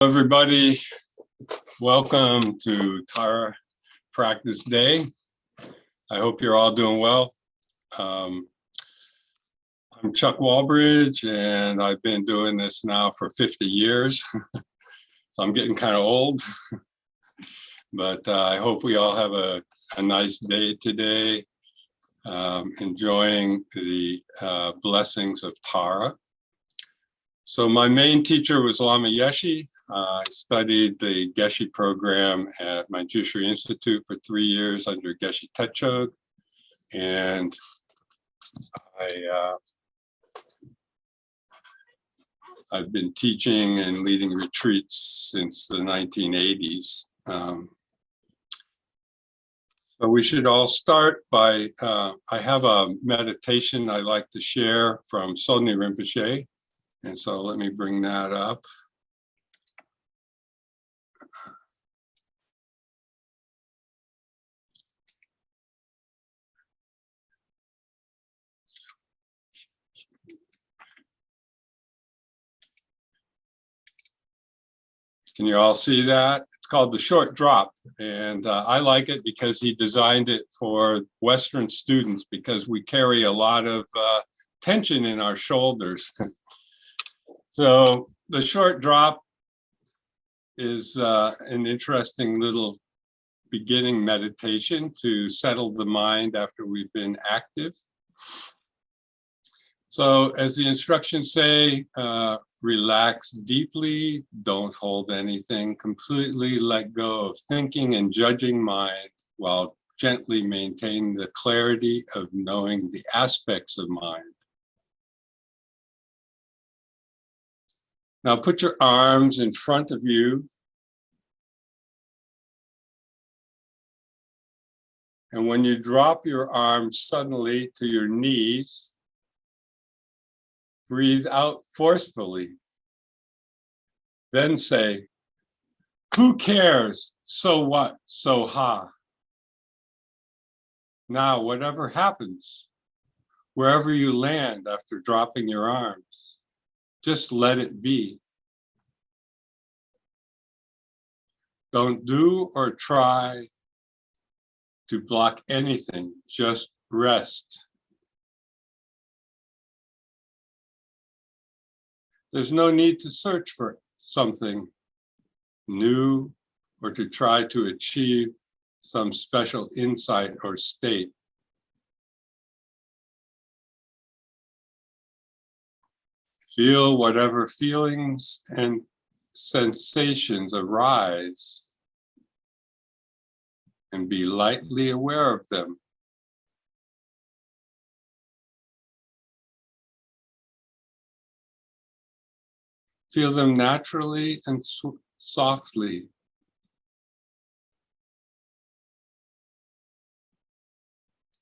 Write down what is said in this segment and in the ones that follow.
Everybody, welcome to Tara Practice Day. I hope you're all doing well. I'm Chuck Walbridge, and I've been doing this now for 50 years. So I'm getting kind of old, but I hope we all have a nice day today, enjoying the blessings of Tara. So my main teacher was Lama Yeshe. I studied the Geshe program at Manjushri Institute for 3 years under Geshe Tetsog. And I've been teaching and leading retreats since the 1980s. So we should all start by, I have a meditation I like to share from Sodni Rinpoche. And so let me bring that up. Can you all see that? It's called The Short Drop. And I like it because he designed it for Western students because we carry a lot of tension in our shoulders. So the short drop is an interesting little beginning meditation to settle the mind after we've been active. So as the instructions say, relax deeply, don't hold anything, completely let go of thinking and judging mind while gently maintain the clarity of knowing the aspects of mind. Now put your arms in front of you. And when you drop your arms suddenly to your knees, breathe out forcefully. Then say, who cares? So what? So ha. Now, whatever happens, wherever you land after dropping your arms, just let it be. Don't do or try to block anything, just rest. There's no need to search for something new or to try to achieve some special insight or state. Feel whatever feelings and sensations arise and be lightly aware of them. Feel them naturally and softly.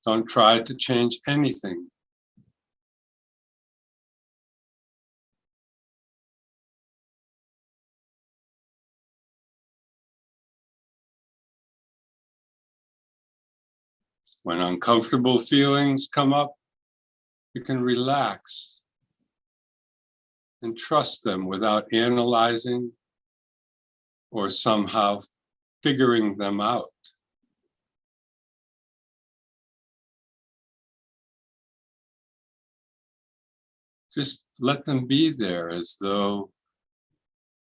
Don't try to change anything. When uncomfortable feelings come up, you can relax and trust them without analyzing or somehow figuring them out. Just let them be there as though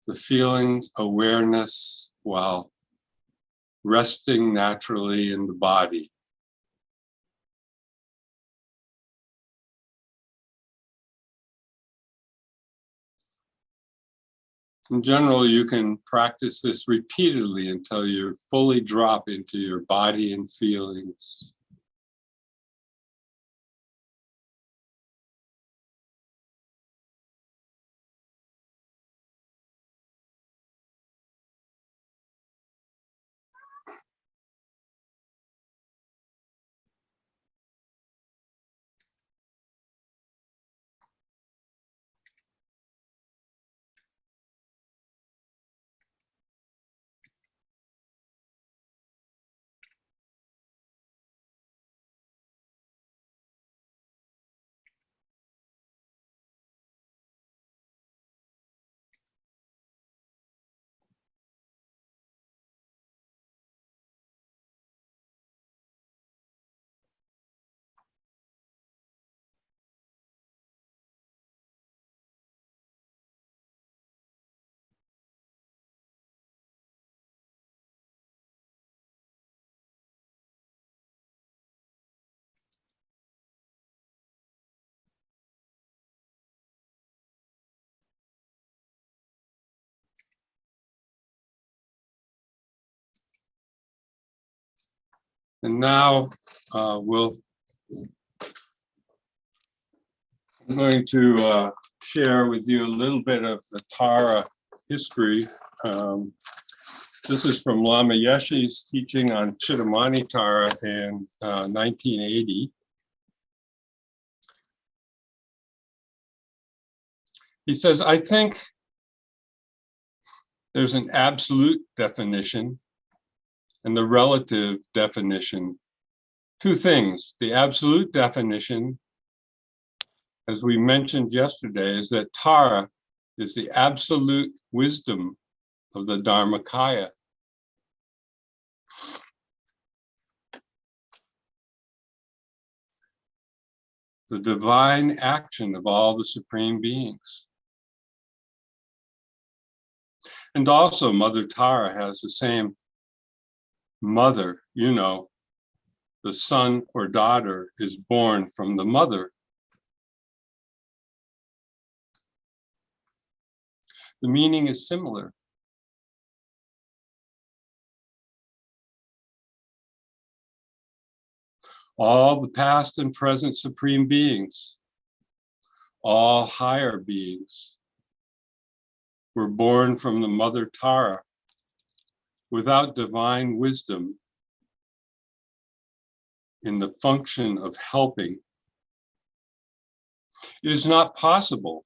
the feelings, awareness, while resting naturally in the body. In general, you can practice this repeatedly until you fully drop into your body and feelings. And now I'm going to share with you a little bit of the Tara history. This is from Lama Yeshe's teaching on Chittamani Tara in 1980. He says, I think there's an absolute definition and the relative definition. Two things. The absolute definition, as we mentioned yesterday, is that Tara is the absolute wisdom of the Dharmakaya. The divine action of all the supreme beings. And also Mother Tara has the same mother, you know, the son or daughter is born from the mother. The meaning is similar. All the past and present supreme beings, all higher beings, were born from the mother Tara. Without divine wisdom in the function of helping, it is not possible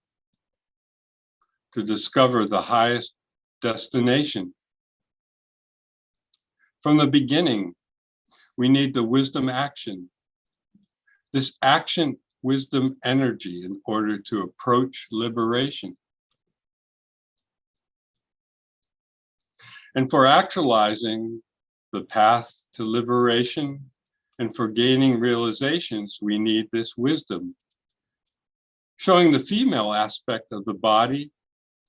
to discover the highest destination. From the beginning, we need the wisdom action. This action wisdom energy in order to approach liberation. And for actualizing the path to liberation and for gaining realizations, we need this wisdom. Showing the female aspect of the body,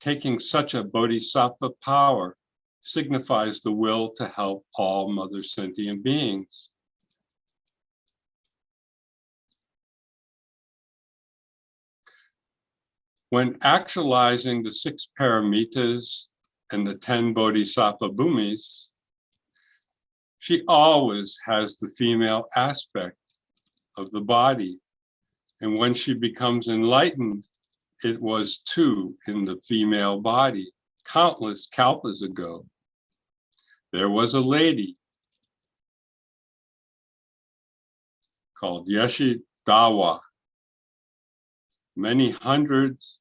taking such a bodhisattva power signifies the will to help all mother sentient beings. When actualizing the 6 paramitas and the 10 bodhisattva bhumis, she always has the female aspect of the body. And when she becomes enlightened, it was too in the female body. Countless kalpas ago, there was a lady called Yeshi Dawa. Many hundreds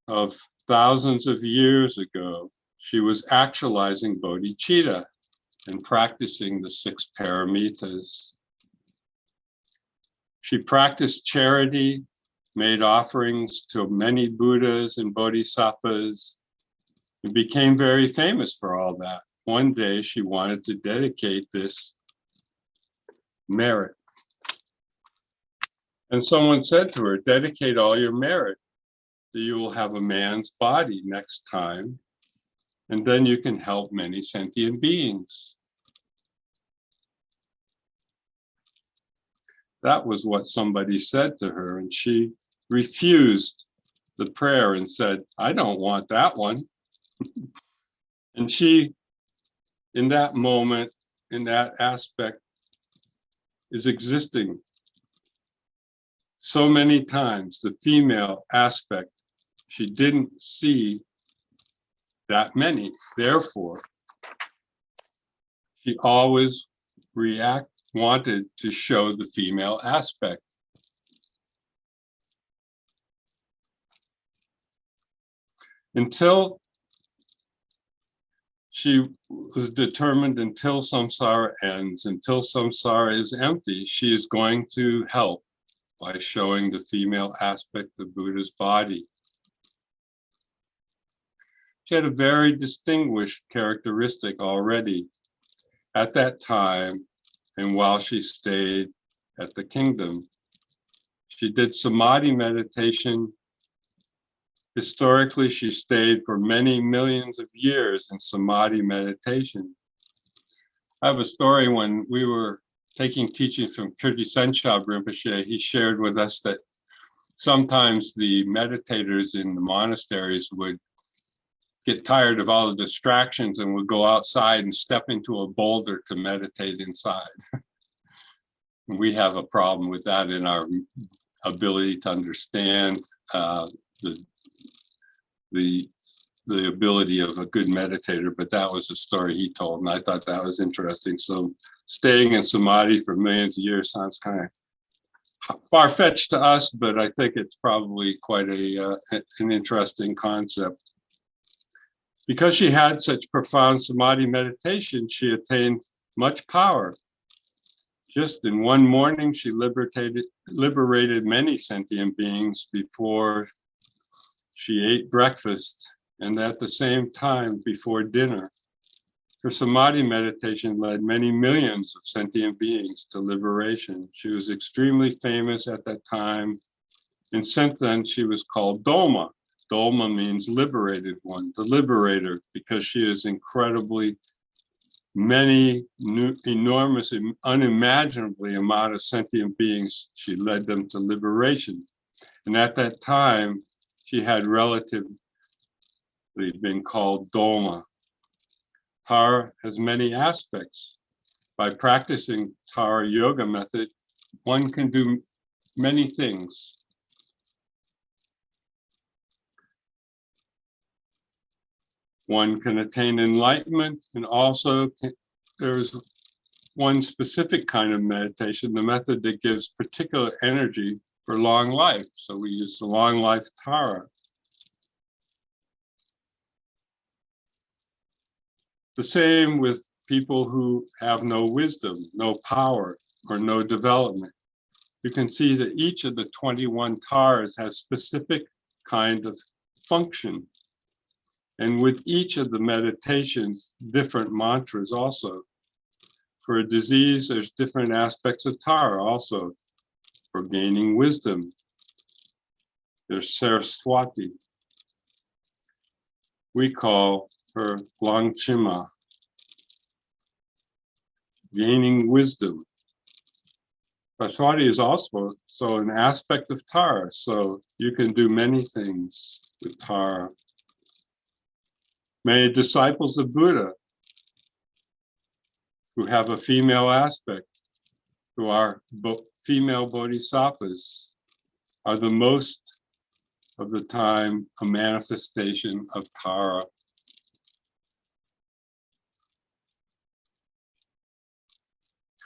of thousands of years ago, she was actualizing bodhicitta and practicing the 6 paramitas. She practiced charity, made offerings to many Buddhas and Bodhisattvas, and became very famous for all that. One day she wanted to dedicate this merit. And someone said to her, dedicate all your merit, so you will have a man's body next time, and then you can help many sentient beings. That was what somebody said to her, and she refused the prayer and said, I don't want that one. And she, in that moment, in that aspect, is existing so many times. The female aspect, she didn't see that many. Therefore, she always wanted to show the female aspect. Until she was determined, until samsara ends, until samsara is empty, she is going to help by showing the female aspect of Buddha's body. She had a very distinguished characteristic already at that time and while she stayed at the kingdom. She did samadhi meditation. Historically, she stayed for many millions of years in samadhi meditation. I have a story when we were taking teachings from Kirti Senchab Rinpoche. He shared with us that sometimes the meditators in the monasteries would get tired of all the distractions and would go outside and step into a boulder to meditate inside. We have a problem with that in our ability to understand the ability of a good meditator, but that was a story he told, and I thought that was interesting. So staying in samadhi for millions of years sounds kind of far-fetched to us, but I think it's probably quite an interesting concept. Because she had such profound samadhi meditation, she attained much power. Just in one morning, she liberated many sentient beings before she ate breakfast, and at the same time before dinner. Her samadhi meditation led many millions of sentient beings to liberation. She was extremely famous at that time, and since then she was called Doma. Doma means liberated one, the liberator, because she is incredibly many enormous, unimaginably amount of sentient beings. She led them to liberation. And at that time, she had relatively been called Doma. Tara has many aspects. By practicing Tara yoga method, one can do many things. One can attain enlightenment, and also there's one specific kind of meditation, the method that gives particular energy for long life. So we use the long life Tara. The same with people who have no wisdom, no power, or no development. You can see that each of the 21 Taras has specific kind of function. And with each of the meditations, different mantras also. For a disease, there's different aspects of Tara also. For gaining wisdom, there's Saraswati. We call her Langchima, gaining wisdom. Saraswati is also an aspect of Tara, so you can do many things with Tara. Many disciples of Buddha who have a female aspect, who are female bodhisattvas, are the most of the time a manifestation of Tara.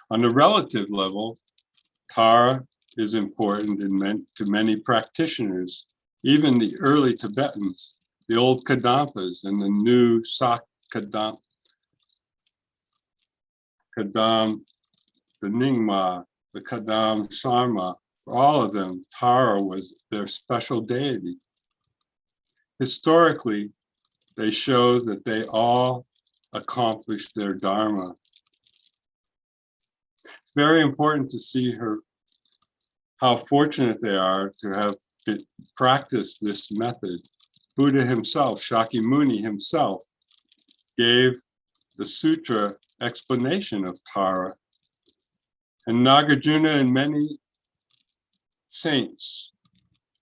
On a relative level, Tara is important to many practitioners, even the early Tibetans, the old Kadampas and the new Kadam, the Nyingma, the Kadam Sharma. For all of them, Tara was their special deity. Historically, they show that they all accomplished their dharma. It's very important to see how fortunate they are to have practiced this method. Buddha himself, Shakyamuni himself, gave the sutra explanation of Tara. And Nagarjuna and many saints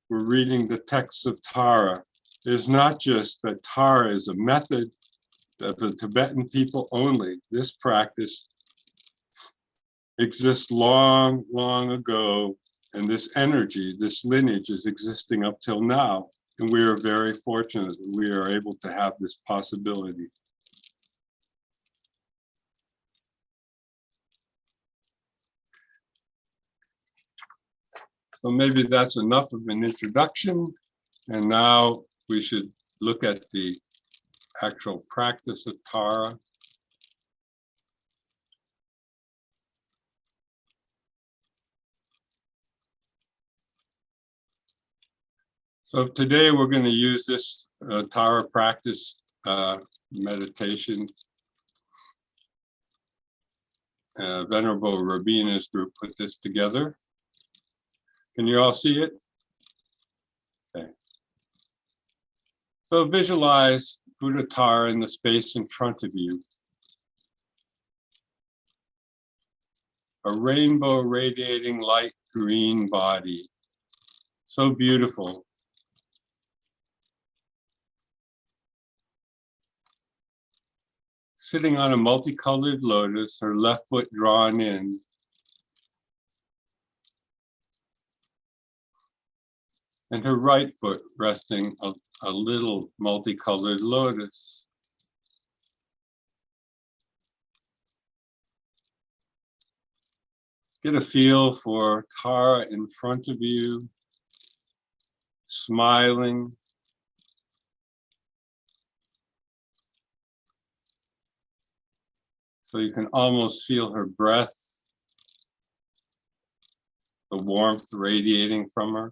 were reading the texts of Tara. It is not just that Tara is a method of the Tibetan people only. This practice exists long, long ago, and this energy, this lineage is existing up till now. And we are very fortunate that we are able to have this possibility. So maybe that's enough of an introduction. And now we should look at the actual practice of Tara. So today we're going to use this Tara practice meditation. Venerable Rabina's group put this together. Can you all see it? Okay. So visualize Buddha Tara in the space in front of you. A rainbow radiating light green body. So beautiful. sitting on a multicolored lotus, her left foot drawn in, and her right foot resting a little multicolored lotus. Get a feel for Tara in front of you, smiling. So you can almost feel her breath, the warmth radiating from her.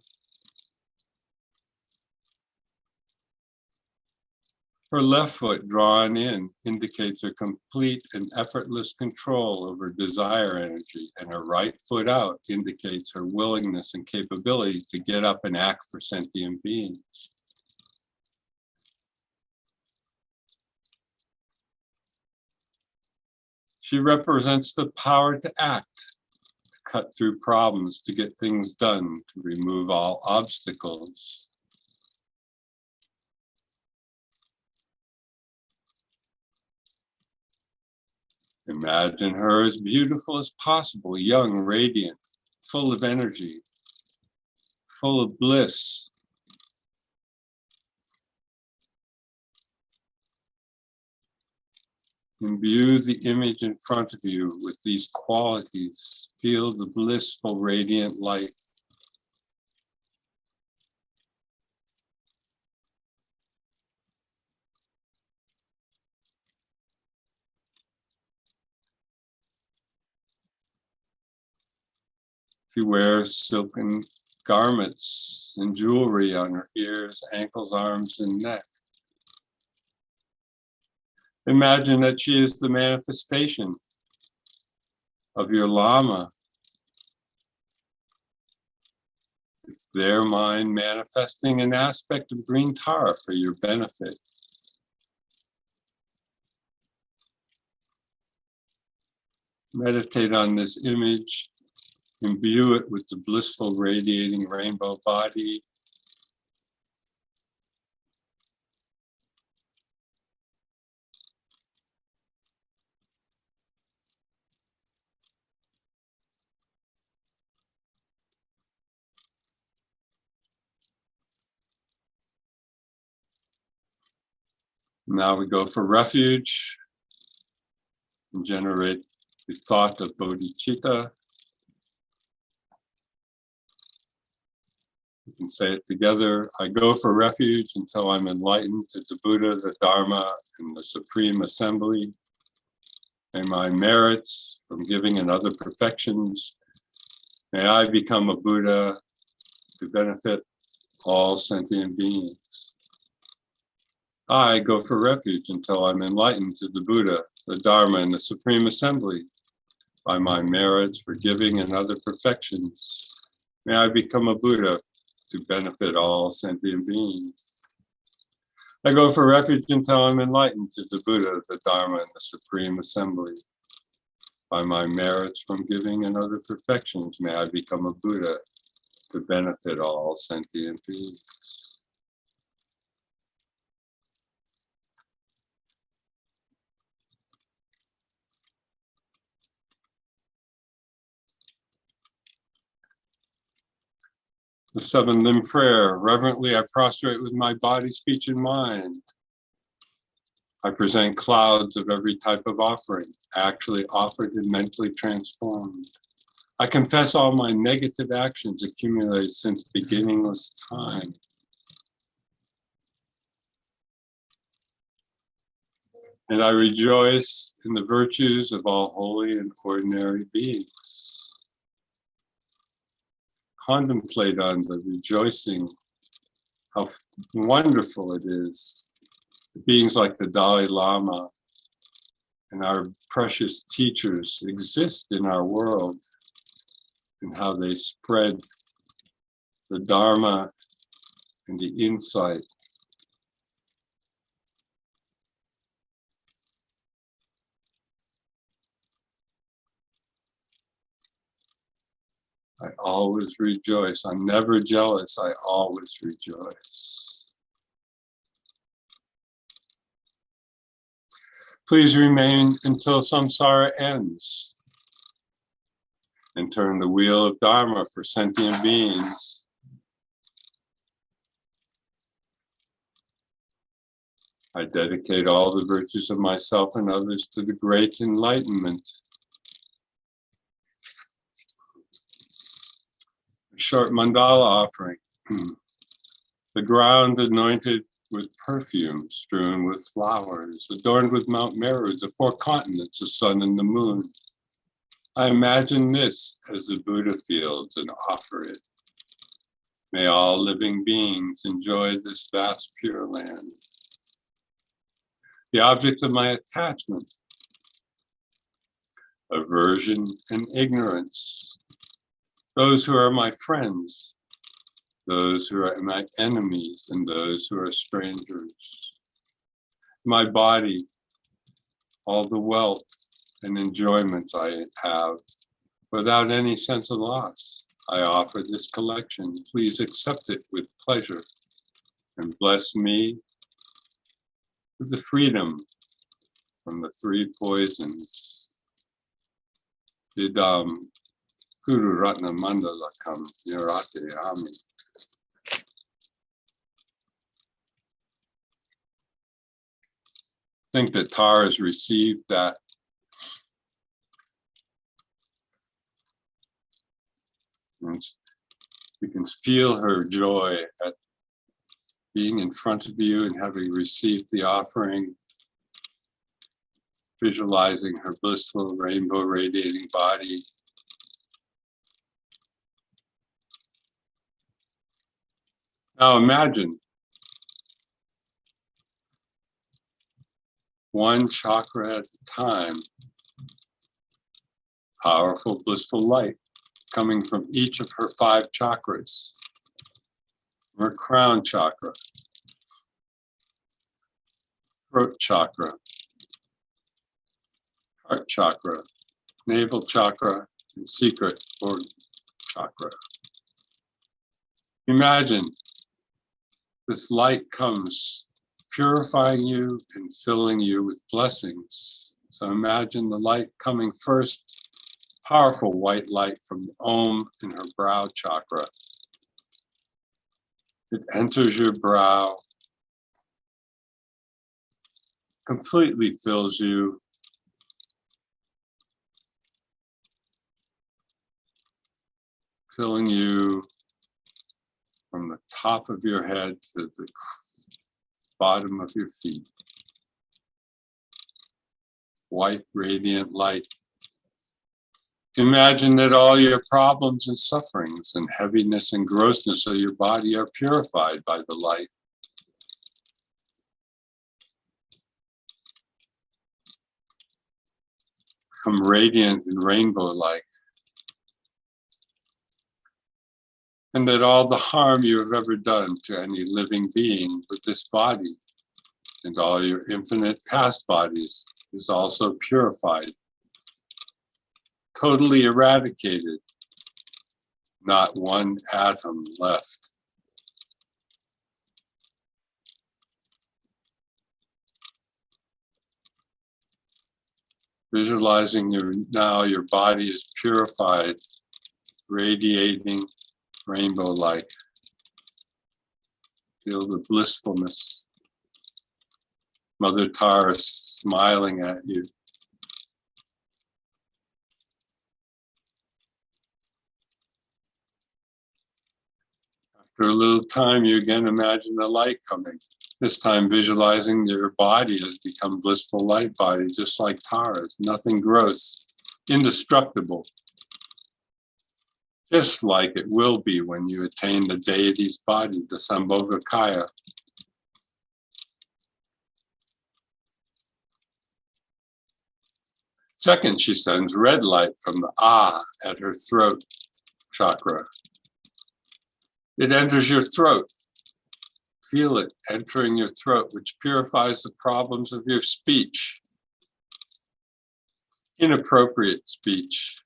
Her left foot drawn in indicates her complete and effortless control over desire energy, and her right foot out indicates her willingness and capability to get up and act for sentient beings. She represents the power to act, to cut through problems, to get things done, to remove all obstacles. Imagine her as beautiful as possible, young, radiant, full of energy, full of bliss. Imbue the image in front of you with these qualities. Feel the blissful, radiant light. She wears silken garments and jewelry on her ears, ankles, arms, and neck. Imagine that she is the manifestation of your Lama. It's their mind manifesting an aspect of green Tara for your benefit. Meditate on this image, imbue it with the blissful radiating rainbow body. Now we go for refuge and generate the thought of bodhicitta. We can say it together. I go for refuge until I'm enlightened to the Buddha, the Dharma, and the Supreme Assembly. May my merits from giving and other perfections, may I become a Buddha to benefit all sentient beings. I go for refuge until I'm enlightened to the Buddha, the Dharma, and the Supreme Assembly. By my merits for giving and other perfections, may I become a Buddha to benefit all sentient beings. I go for refuge until I'm enlightened to the Buddha, the Dharma, and the Supreme Assembly. By my merits from giving and other perfections, may I become a Buddha to benefit all sentient beings. The seven limb prayer. Reverently, I prostrate with my body, speech, and mind. I present clouds of every type of offering, actually offered and mentally transformed. I confess all my negative actions accumulated since beginningless time. And I rejoice in the virtues of all holy and ordinary beings. Contemplate on the rejoicing, how wonderful it is. Beings like the Dalai Lama and our precious teachers exist in our world, and how they spread the Dharma and the insight. I always rejoice. I'm never jealous. I always rejoice. Please remain until samsara ends and turn the wheel of Dharma for sentient beings. I dedicate all the virtues of myself and others to the great enlightenment. A short mandala offering. The ground anointed with perfume, strewn with flowers, adorned with Mount Meru, the four continents, the sun and the moon. I imagine this as the Buddha fields and offer it. May all living beings enjoy this vast pure land. The objects of my attachment, aversion and ignorance, those who are my friends, those who are my enemies, and those who are strangers. My body, all the wealth and enjoyment I have, without any sense of loss, I offer this collection. Please accept it with pleasure and bless me with the freedom from the three poisons. Idam Guru Ratna Mandalakam Nirate Ami. I think that Tara has received that. And you can feel her joy at being in front of you and having received the offering, visualizing her blissful rainbow radiating body. Now imagine one chakra at a time, powerful blissful light coming from each of her 5 chakras. Her crown chakra, throat chakra, heart chakra, navel chakra, and secret organ chakra. Imagine this light comes purifying you and filling you with blessings. So imagine the light coming first, powerful white light from the Om in her brow chakra. It enters your brow, completely fills you, filling you from the top of your head to the bottom of your feet. White, radiant light. Imagine that all your problems and sufferings and heaviness and grossness of your body are purified by the light. Become radiant and rainbow-like. And that all the harm you have ever done to any living being with this body and all your infinite past bodies is also purified, totally eradicated, not one atom left. Visualizing now your body is purified, radiating rainbow-like. Feel the blissfulness. Mother Tara smiling at you. After a little time, you again imagine the light coming. This time visualizing your body has become blissful light body, just like Tara's. Nothing gross, indestructible. Just like it will be when you attain the deity's body, the Sambhogakaya. Second, she sends red light from the Ah at her throat chakra. It enters your throat. Feel it entering your throat, which purifies the problems of your speech. Inappropriate speech,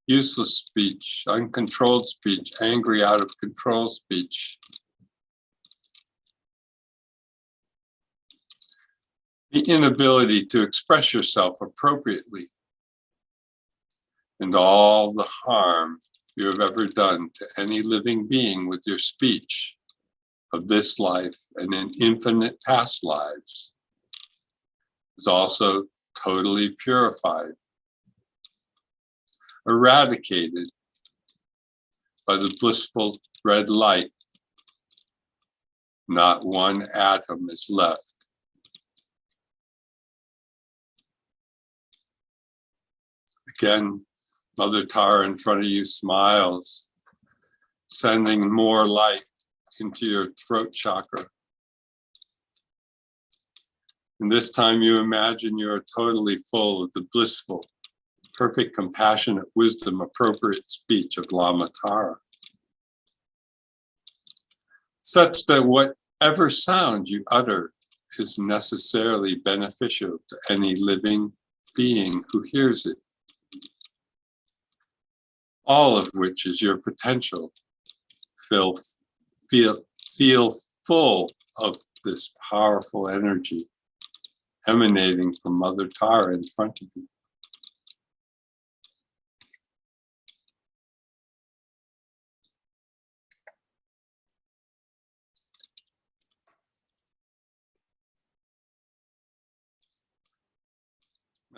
useless speech, uncontrolled speech, angry out of control speech. the inability to express yourself appropriately, and all the harm you have ever done to any living being with your speech of this life and in infinite past lives is also totally purified, eradicated by the blissful red light. Not one atom is left. Again, Mother Tara in front of you smiles, sending more light into your throat chakra. And this time you imagine you are totally full of the blissful, perfect, compassionate wisdom, appropriate speech of Lama Tara, such that whatever sound you utter is necessarily beneficial to any living being who hears it, all of which is your potential. Feel full of this powerful energy emanating from Mother Tara in front of you.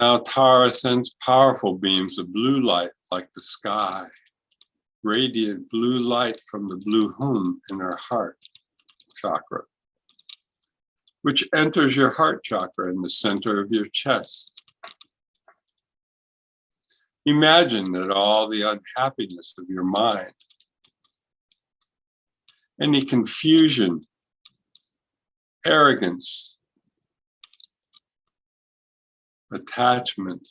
Now Tara sends powerful beams of blue light like the sky, radiant blue light from the blue hum in her heart chakra, which enters your heart chakra in the center of your chest. Imagine that all the unhappiness of your mind, any confusion, arrogance, attachment,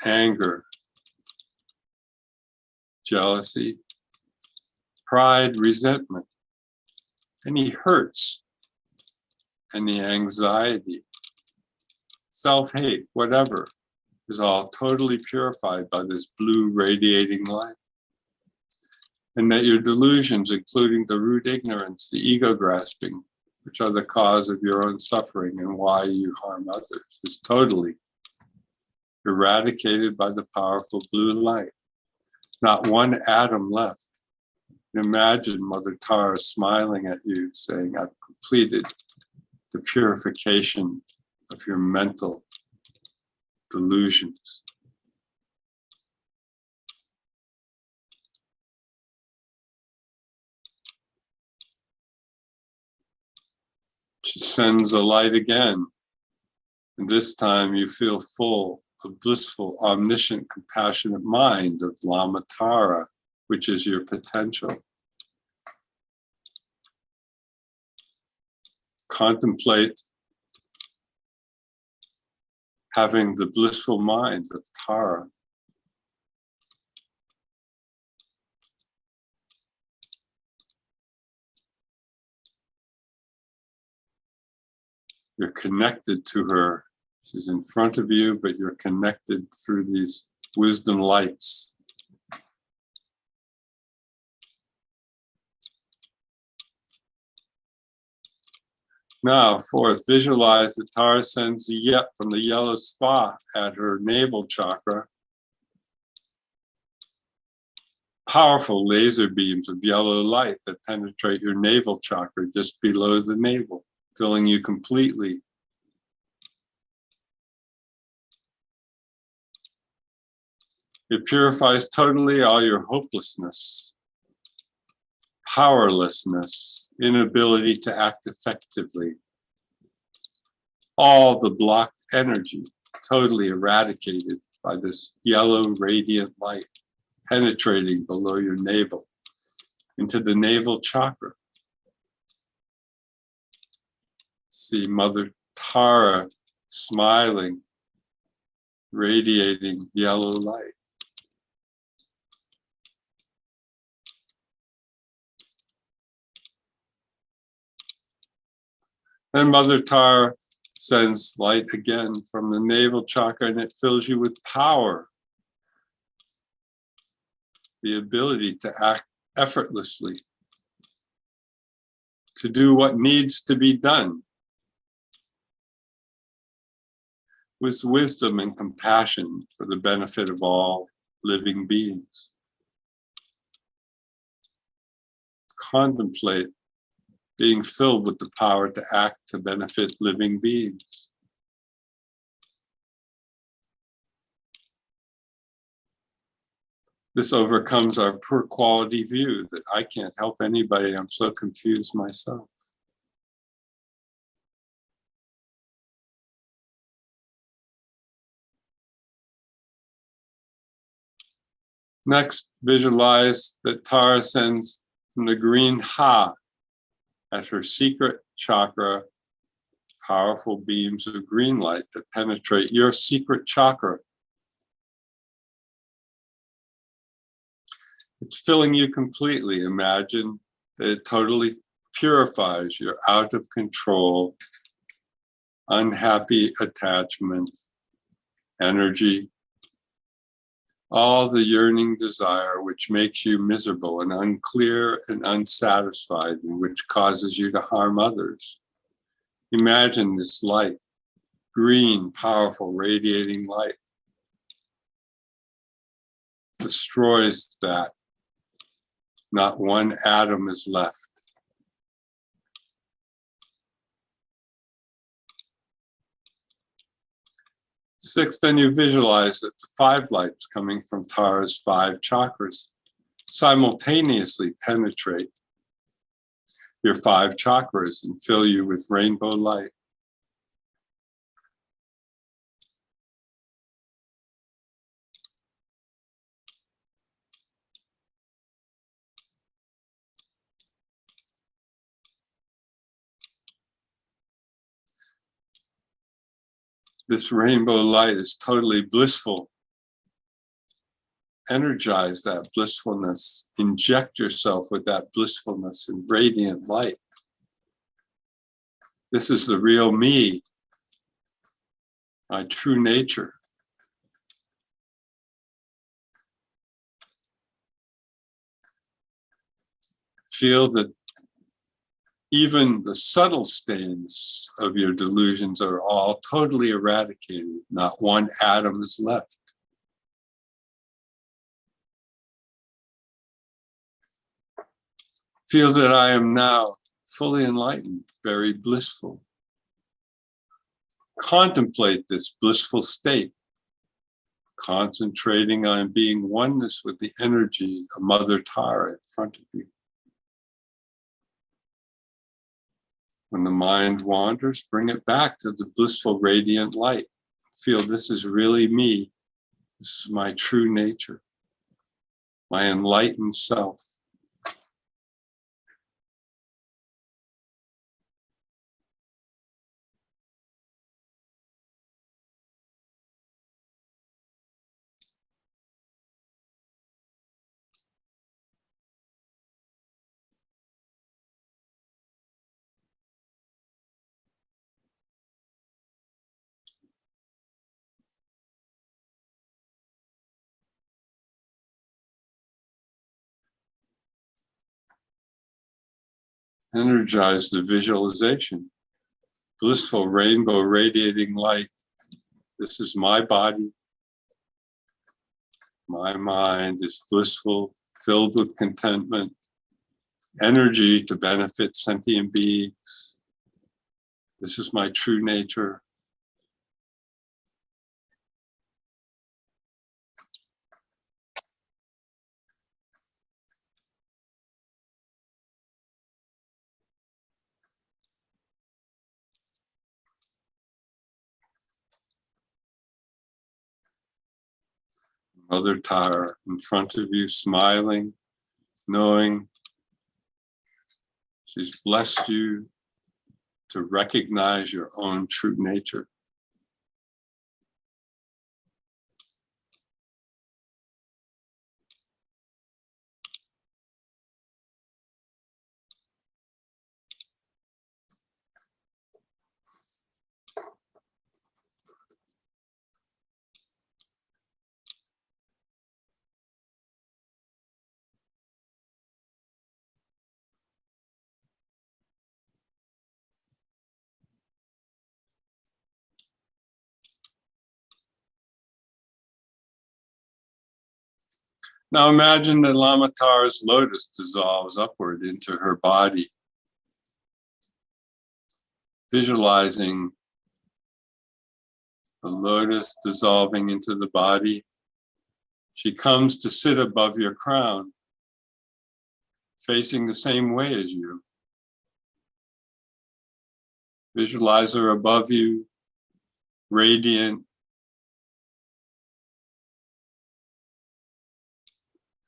anger, jealousy, pride, resentment, any hurts, any anxiety, self-hate, whatever, is all totally purified by this blue radiating light. And that your delusions, including the root ignorance, the ego grasping, which are the cause of your own suffering and why you harm others, is totally eradicated by the powerful blue light. Not one atom left. Imagine Mother Tara smiling at you, saying, I've completed the purification of your mental delusions. She sends a light again, and this time you feel full of blissful, omniscient, compassionate mind of Lama Tara, which is your potential. Contemplate having the blissful mind of Tara. You're connected to her. She's in front of you, but you're connected through these wisdom lights. Now, fourth, visualize that Tara sends a yep from the yellow spot at her navel chakra. Powerful laser beams of yellow light that penetrate your navel chakra just below the navel, filling you completely. It purifies totally all your hopelessness, powerlessness, inability to act effectively. All the blocked energy totally eradicated by this yellow radiant light penetrating below your navel into the navel chakra. See Mother Tara smiling, radiating yellow light. Then Mother Tara sends light again from the navel chakra, and it fills you with power, the ability to act effortlessly, to do what needs to be done. with wisdom and compassion for the benefit of all living beings. Contemplate being filled with the power to act to benefit living beings. This overcomes our poor quality view that I can't help anybody, I'm so confused myself. Next, visualize that Tara sends from the green Ha at her secret chakra powerful beams of green light that penetrate your secret chakra. It's filling you completely. Imagine that it totally purifies your out of control, unhappy attachment, energy, all the yearning desire which makes you miserable and unclear and unsatisfied and which causes you to harm others. Imagine this light, green, powerful, radiating light, destroys that. Not one atom is left. Sixth, then you visualize that the 5 lights coming from Tara's 5 chakras simultaneously penetrate your 5 chakras and fill you with rainbow light. This rainbow light is totally blissful. Energize that blissfulness. Inject yourself with that blissfulness and radiant light. This is the real me, my true nature. Feel that even the subtle stains of your delusions are all totally eradicated. Not one atom is left. Feel that I am now fully enlightened, very blissful. Contemplate this blissful state, concentrating on being oneness with the energy of Mother Tara in front of you. When the mind wanders, bring it back to the blissful, radiant light. Feel this is really me. This is my true nature, my enlightened self. Energize the visualization. Blissful rainbow radiating light. This is my body. My mind is blissful, filled with contentment, energy to benefit sentient beings. This is my true nature. Mother Tara in front of you, smiling, knowing she's blessed you to recognize your own true nature. Now imagine that Lama Tara's lotus dissolves upward into her body, visualizing the lotus dissolving into the body. She comes to sit above your crown, facing the same way as you. Visualize her above you, radiant.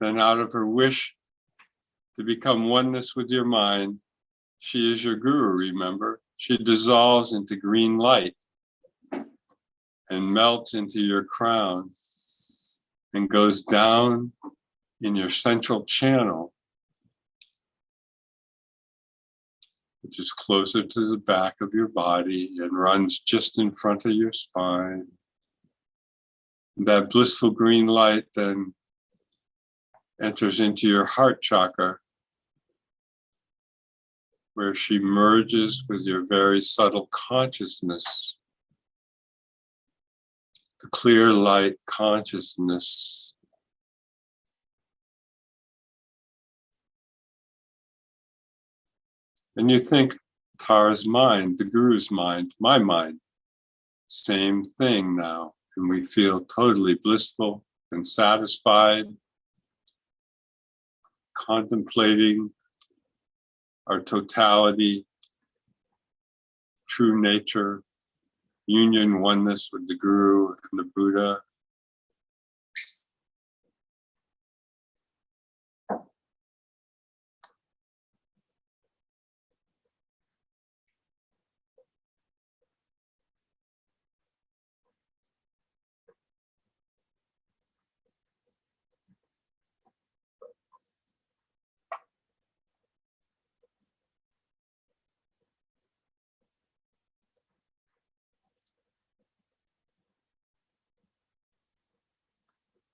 Then out of her wish to become oneness with your mind, she is your guru, remember? She dissolves into green light and melts into your crown and goes down in your central channel, which is closer to the back of your body and runs just in front of your spine. That blissful green light then enters into your heart chakra, where she merges with your very subtle consciousness, the clear light consciousness. And you think Tara's mind, the guru's mind, my mind, same thing now. And we feel totally blissful and satisfied, contemplating our totality, true nature, union, oneness with the Guru and the Buddha.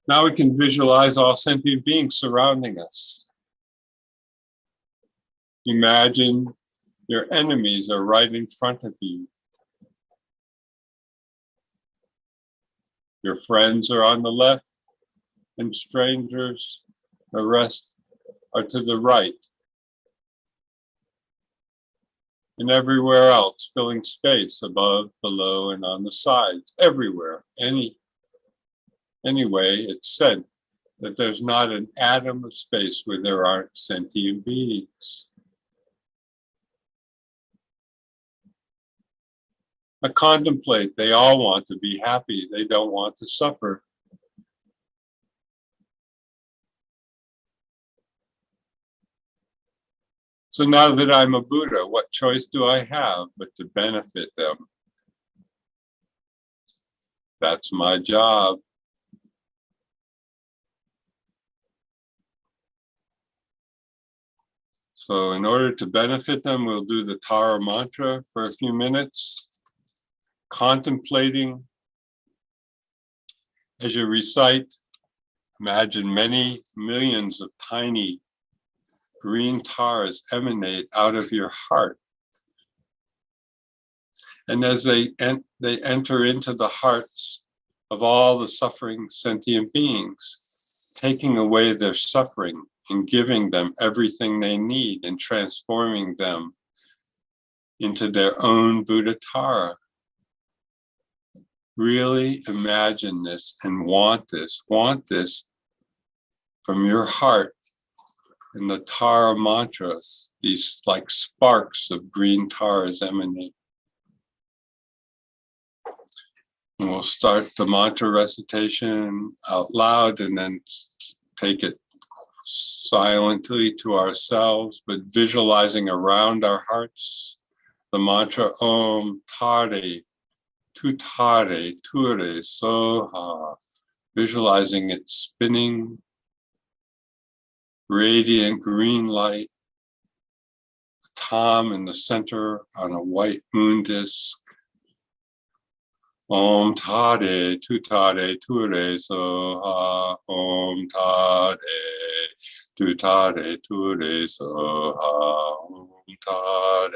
Now we can visualize all sentient beings surrounding us. Imagine your enemies are right in front of you. Your friends are on the left, and strangers, the rest are to the right. And everywhere else, filling space above, below, and on the sides, everywhere. Anyway, it's said that there's not an atom of space where there aren't sentient beings. I contemplate, they all want to be happy. They don't want to suffer. So now that I'm a Buddha, what choice do I have but to benefit them? That's my job. So in order to benefit them, we'll do the Tara mantra for a few minutes, contemplating. As you recite, imagine many millions of tiny green taras emanate out of your heart. And as they enter into the hearts of all the suffering sentient beings, taking away their suffering and giving them everything they need and transforming them into their own Buddha Tara. Really imagine this and want this from your heart. And the Tara mantras, these like sparks of green taras emanate. And we'll start the mantra recitation out loud and then take it silently to ourselves, but visualizing around our hearts the mantra Om Tare, Tutare, Ture, Soha, visualizing it spinning, radiant green light, a tom in the center on a white moon disk. Om Tare, Tutare, Ture, Soha, Om Tare, Tutare, Ture, Soha, Om Tare,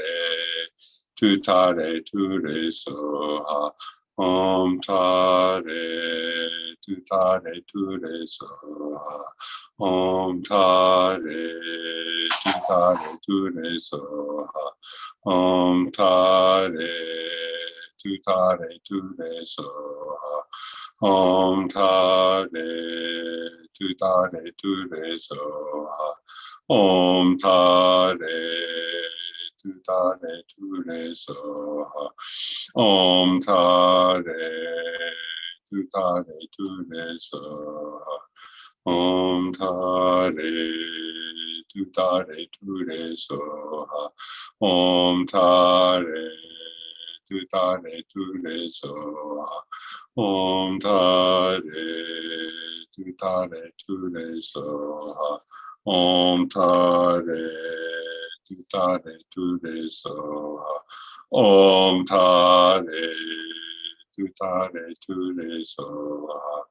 Tutare, Ture, Soha, Om Tare Tu Tare Tu Re Soha. Om Tare Tu Tare Tu Re Soha. Om Tare Tu Tare Tu Re Soha. Om Tare Tu Tare Tu Re Soha. Om Tare Tu Tare Tu Re Soha. Om Tare Tu Tare Tu Re Soha. Om Tare Tu Tare Tu Re Soha. Om Tare Tu Tare Tu Re Soha. Om Tare Tu Tare Tu Re Soha. Om Tare Tu Tare Tu Re Soha. Om Tare Tu Tare Tu Re Soha.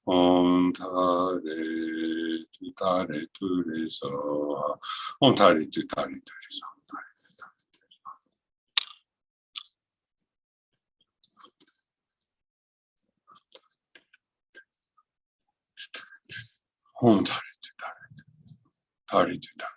Om Tare Tu Tare Tu Re Soha. Om Tare Tu Tare Tu Re Soha. Om Tare Tu Tare Tare Tu Tare.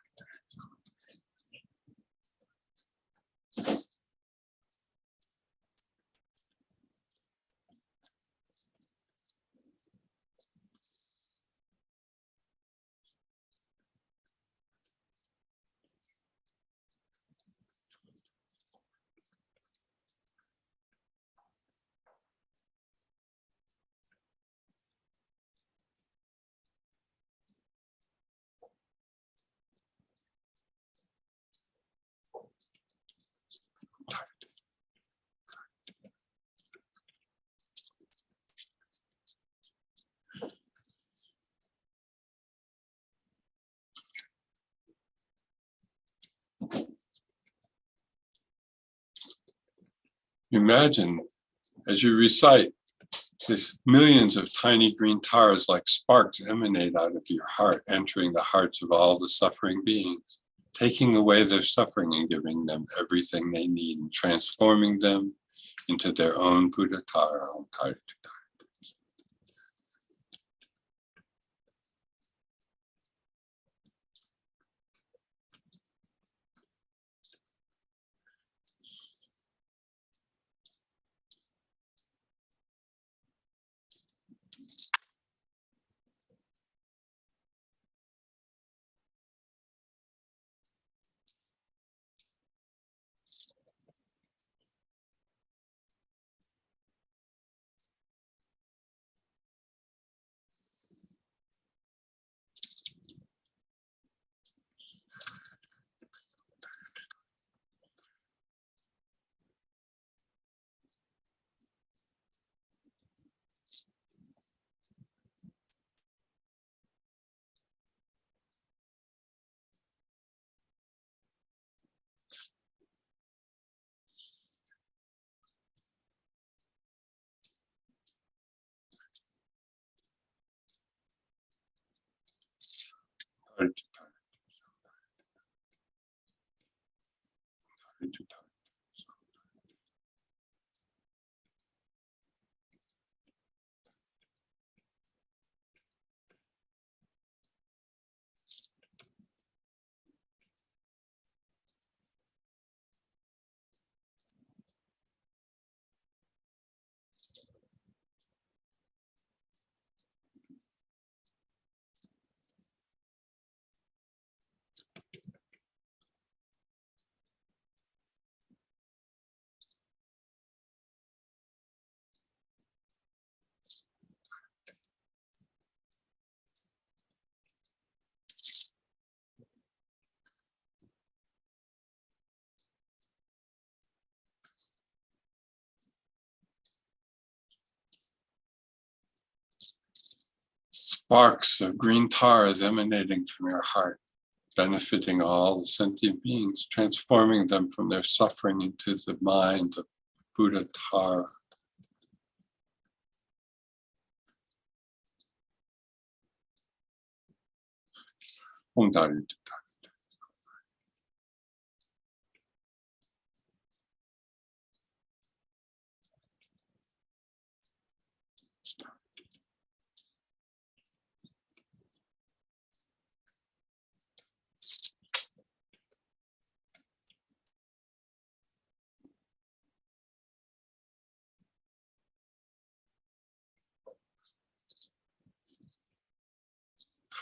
Imagine as you recite, these millions of tiny green taras like sparks emanate out of your heart, entering the hearts of all the suffering beings, taking away their suffering and giving them everything they need and transforming them into their own Buddha Tara. Sparks of green taras emanating from your heart, benefiting all the sentient beings, transforming them from their suffering into the mind of Buddha Tara. Om Tare Tu Tare.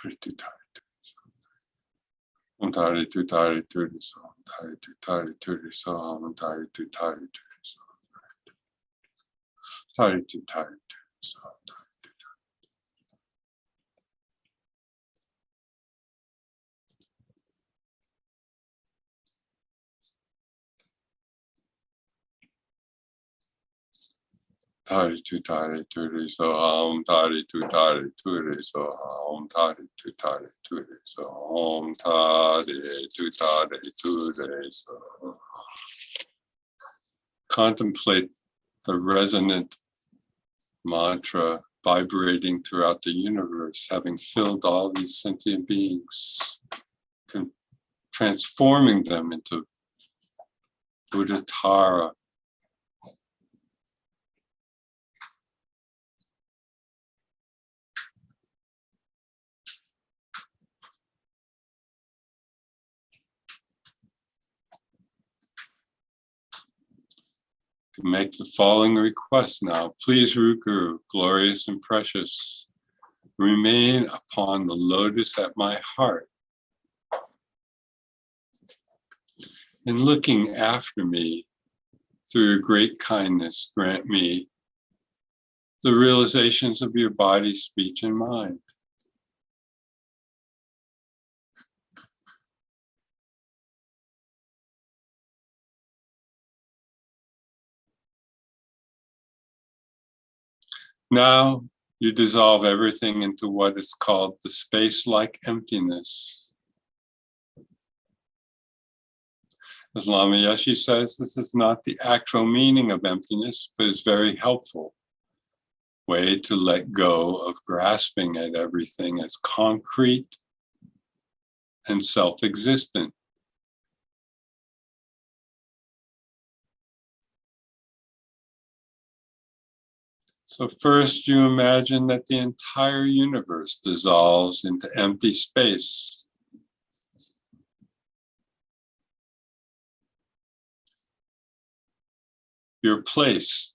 Tari tu tari tu so, tari tu tari tu so, tari tu tari tu so, tari tu tari tu so, tari tu tari tu so, tari tu tari tu so, tari tu tari tu so, tari tu tari tu so. Contemplate the resonant mantra vibrating throughout the universe, having filled all these sentient beings, transforming them into Buddha Tara. To make the following request now. Please, Root Guru, glorious and precious, remain upon the lotus at my heart. And looking after me through your great kindness, grant me the realizations of your body, speech, and mind. Now you dissolve everything into what is called the space-like emptiness. As Lama Yeshe says, this is not the actual meaning of emptiness, but it's very helpful way to let go of grasping at everything as concrete and self-existent. So first you imagine that the entire universe dissolves into empty space. Your place,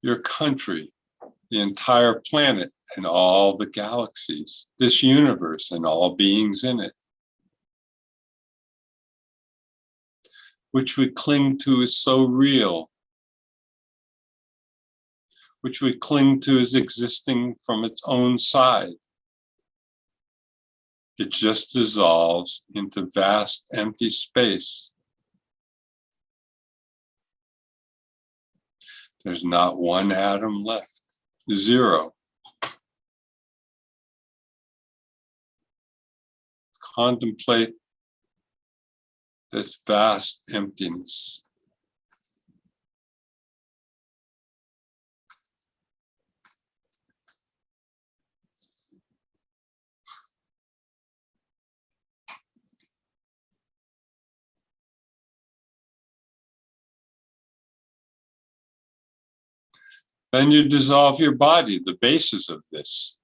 your country, the entire planet and all the galaxies, this universe and all beings in it, which we cling to as so real, which we cling to as existing from its own side. It just dissolves into vast empty space. There's not one atom left, zero. Contemplate this vast emptiness. Then you dissolve your body, the basis of this.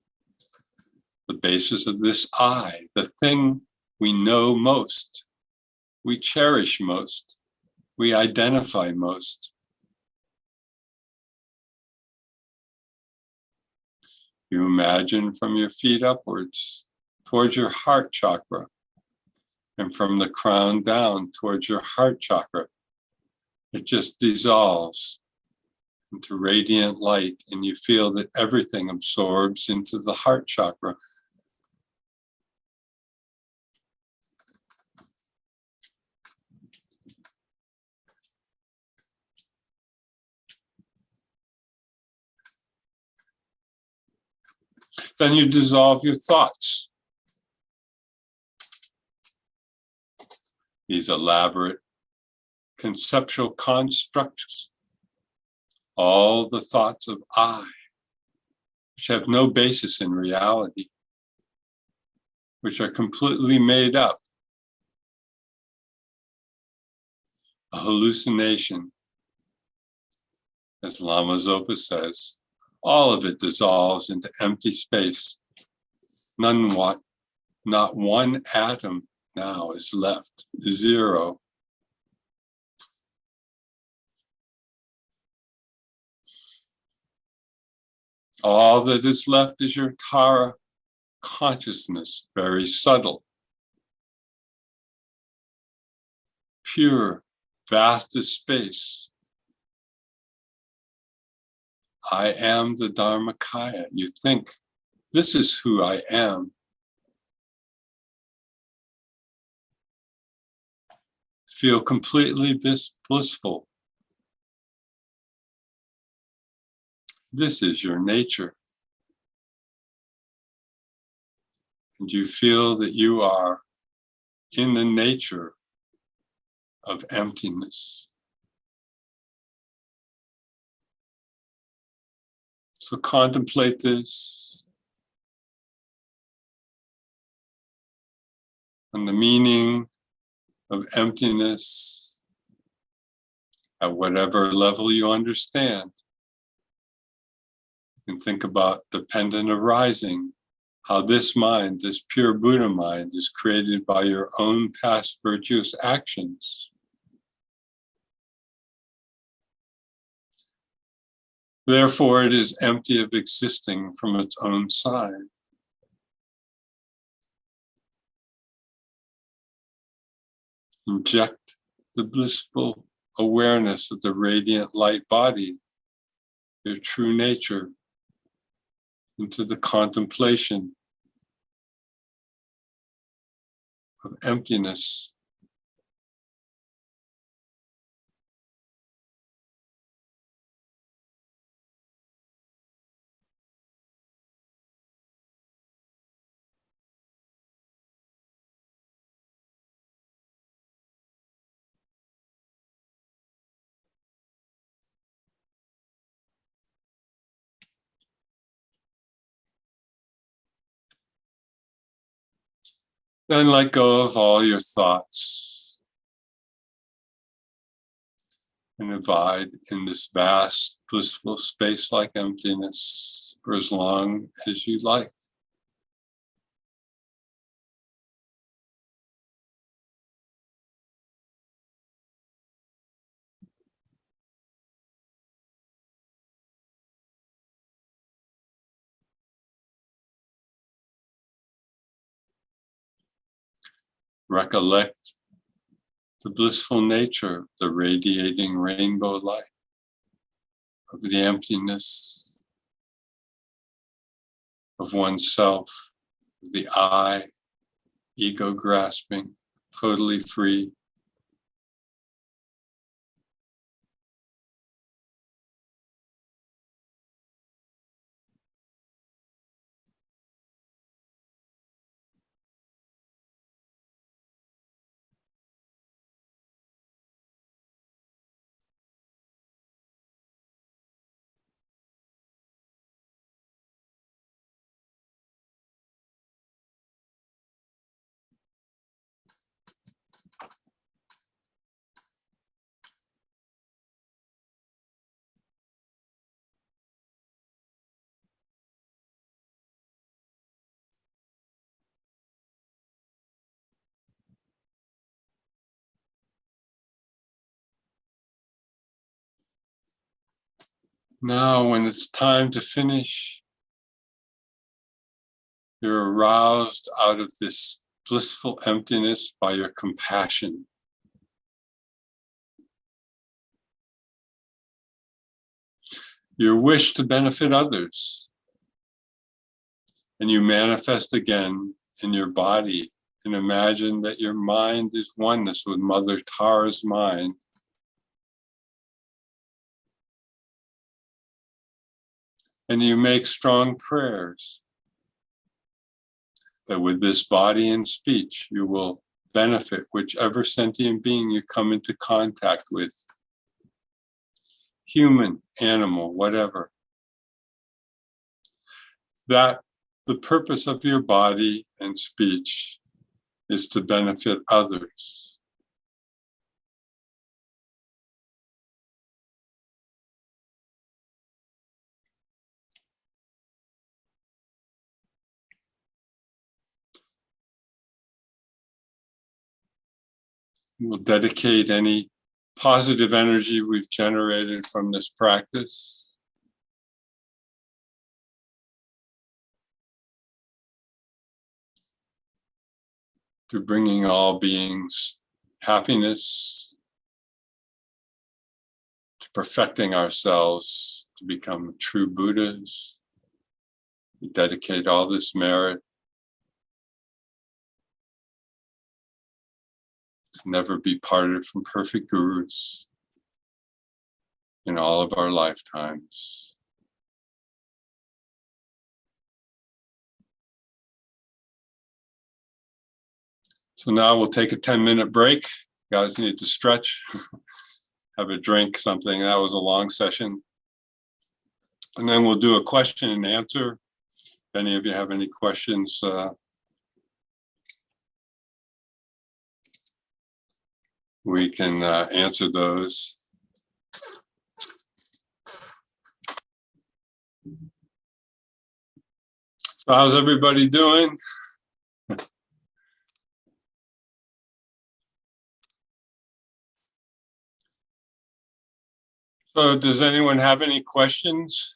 The basis of this I, the thing we know most, we cherish most, we identify most. You imagine from your feet upwards towards your heart chakra, and from the crown down towards your heart chakra. It just dissolves into radiant light, and you feel that everything absorbs into the heart chakra. Then you dissolve your thoughts. These elaborate conceptual constructs, all the thoughts of I, which have no basis in reality, which are completely made up, a hallucination. As Lama Zopa says, all of it dissolves into empty space. Not one atom now is left, zero. All that is left is your Tara consciousness, very subtle, pure, vast as space. I am the Dharmakaya. You think, this is who I am. Feel completely blissful. This is your nature. And you feel that you are in the nature of emptiness. So contemplate this and the meaning of emptiness at whatever level you understand. You can think about dependent arising, how this mind, this pure Buddha mind, is created by your own past virtuous actions. Therefore, it is empty of existing from its own side. Inject the blissful awareness of the radiant light body, your true nature, into the contemplation of emptiness. Then let go of all your thoughts and abide in this vast, blissful space like emptiness for as long as you like. Recollect the blissful nature, the radiating rainbow light of the emptiness of oneself, of the I, ego grasping, totally free. Now, when it's time to finish, you're aroused out of this blissful emptiness by your compassion. Your wish to benefit others. And you manifest again in your body and imagine that your mind is oneness with Mother Tara's mind. And you make strong prayers that with this body and speech, you will benefit whichever sentient being you come into contact with. Human, animal, whatever. That the purpose of your body and speech is to benefit others. We'll dedicate any positive energy we've generated from this practice to bringing all beings happiness, to perfecting ourselves to become true Buddhas. We dedicate all this merit to never be parted from perfect gurus in all of our lifetimes. So now we'll take a 10-minute break. You guys need to stretch, have a drink, something. That was a long session. And then we'll do a question and answer. If any of you have any questions, we can answer those. So how's everybody doing? So does anyone have any questions?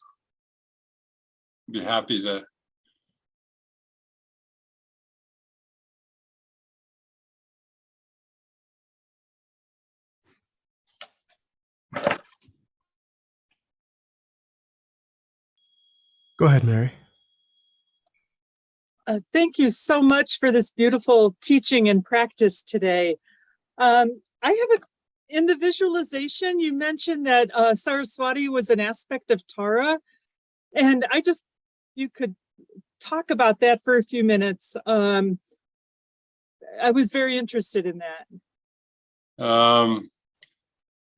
Be happy to. Go ahead, Mary. Thank you so much for this beautiful teaching and practice today. I have in the visualization, you mentioned that Saraswati was an aspect of Tara, and you could talk about that for a few minutes. I was very interested in that.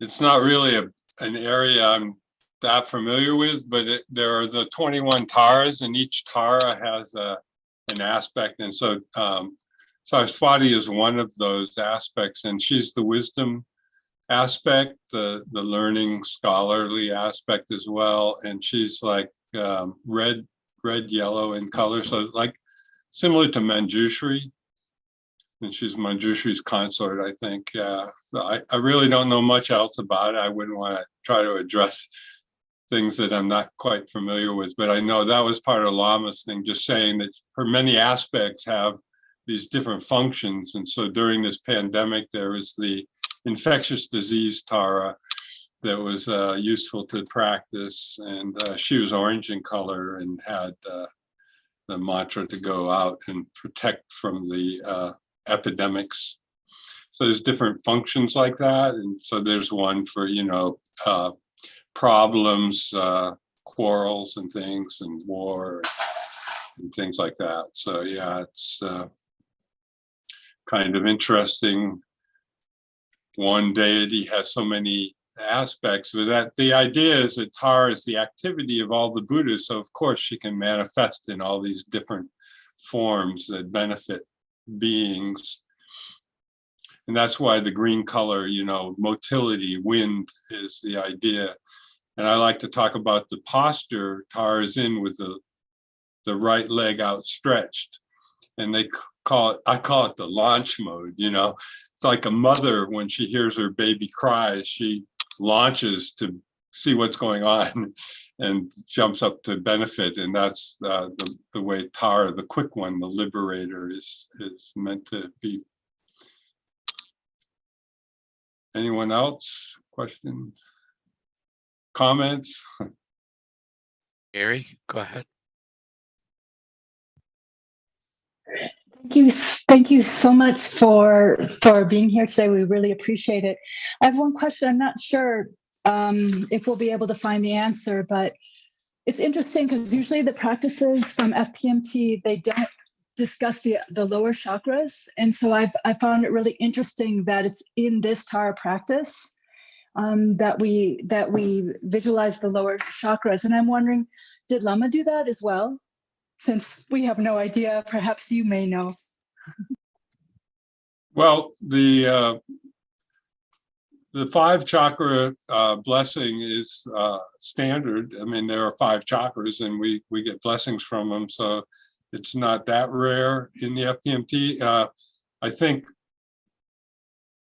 It's not really an area I'm that familiar with, but there are the 21 Taras, and each Tara has an aspect. And so Saraswati is one of those aspects, and she's the wisdom aspect, the learning scholarly aspect as well. And she's like red, yellow in color. So like similar to Manjushri. And she's Manjushri's consort, I think. Yeah, so I really don't know much else about it. I wouldn't want to try to address things that I'm not quite familiar with, but I know that was part of Lama's thing, just saying that her many aspects have these different functions. And so during this pandemic, there was the infectious disease Tara that was useful to practice. And she was orange in color and had the mantra to go out and protect from the epidemics. So there's different functions like that. And so there's one for, problems, quarrels and things, and war and things like that. So yeah, it's kind of interesting. One deity has so many aspects, but that the idea is that Tara is the activity of all the Buddhas. So of course she can manifest in all these different forms that benefit beings. And that's why the green color, motility, wind is the idea. And I like to talk about the posture Tara is in with the right leg outstretched. And I call it the launch mode, It's like a mother, when she hears her baby cry, she launches to see what's going on and jumps up to benefit. And that's the way Tara, the quick one, the liberator, is meant to be. Anyone else? Questions? Comments? Gary, go ahead. Thank you so much for being here today. We really appreciate it. I have one question. I'm not sure if we'll be able to find the answer, but it's interesting because usually the practices from FPMT, they don't discuss the lower chakras, and so I found it really interesting that it's in this Tara practice that we visualize the lower chakras. And I'm wondering, did Lama do that as well? Since we have no idea, perhaps you may know. Well, the 5 chakra blessing is standard. I mean, there are 5 chakras, and we get blessings from them, so it's not that rare in the FPMT. I think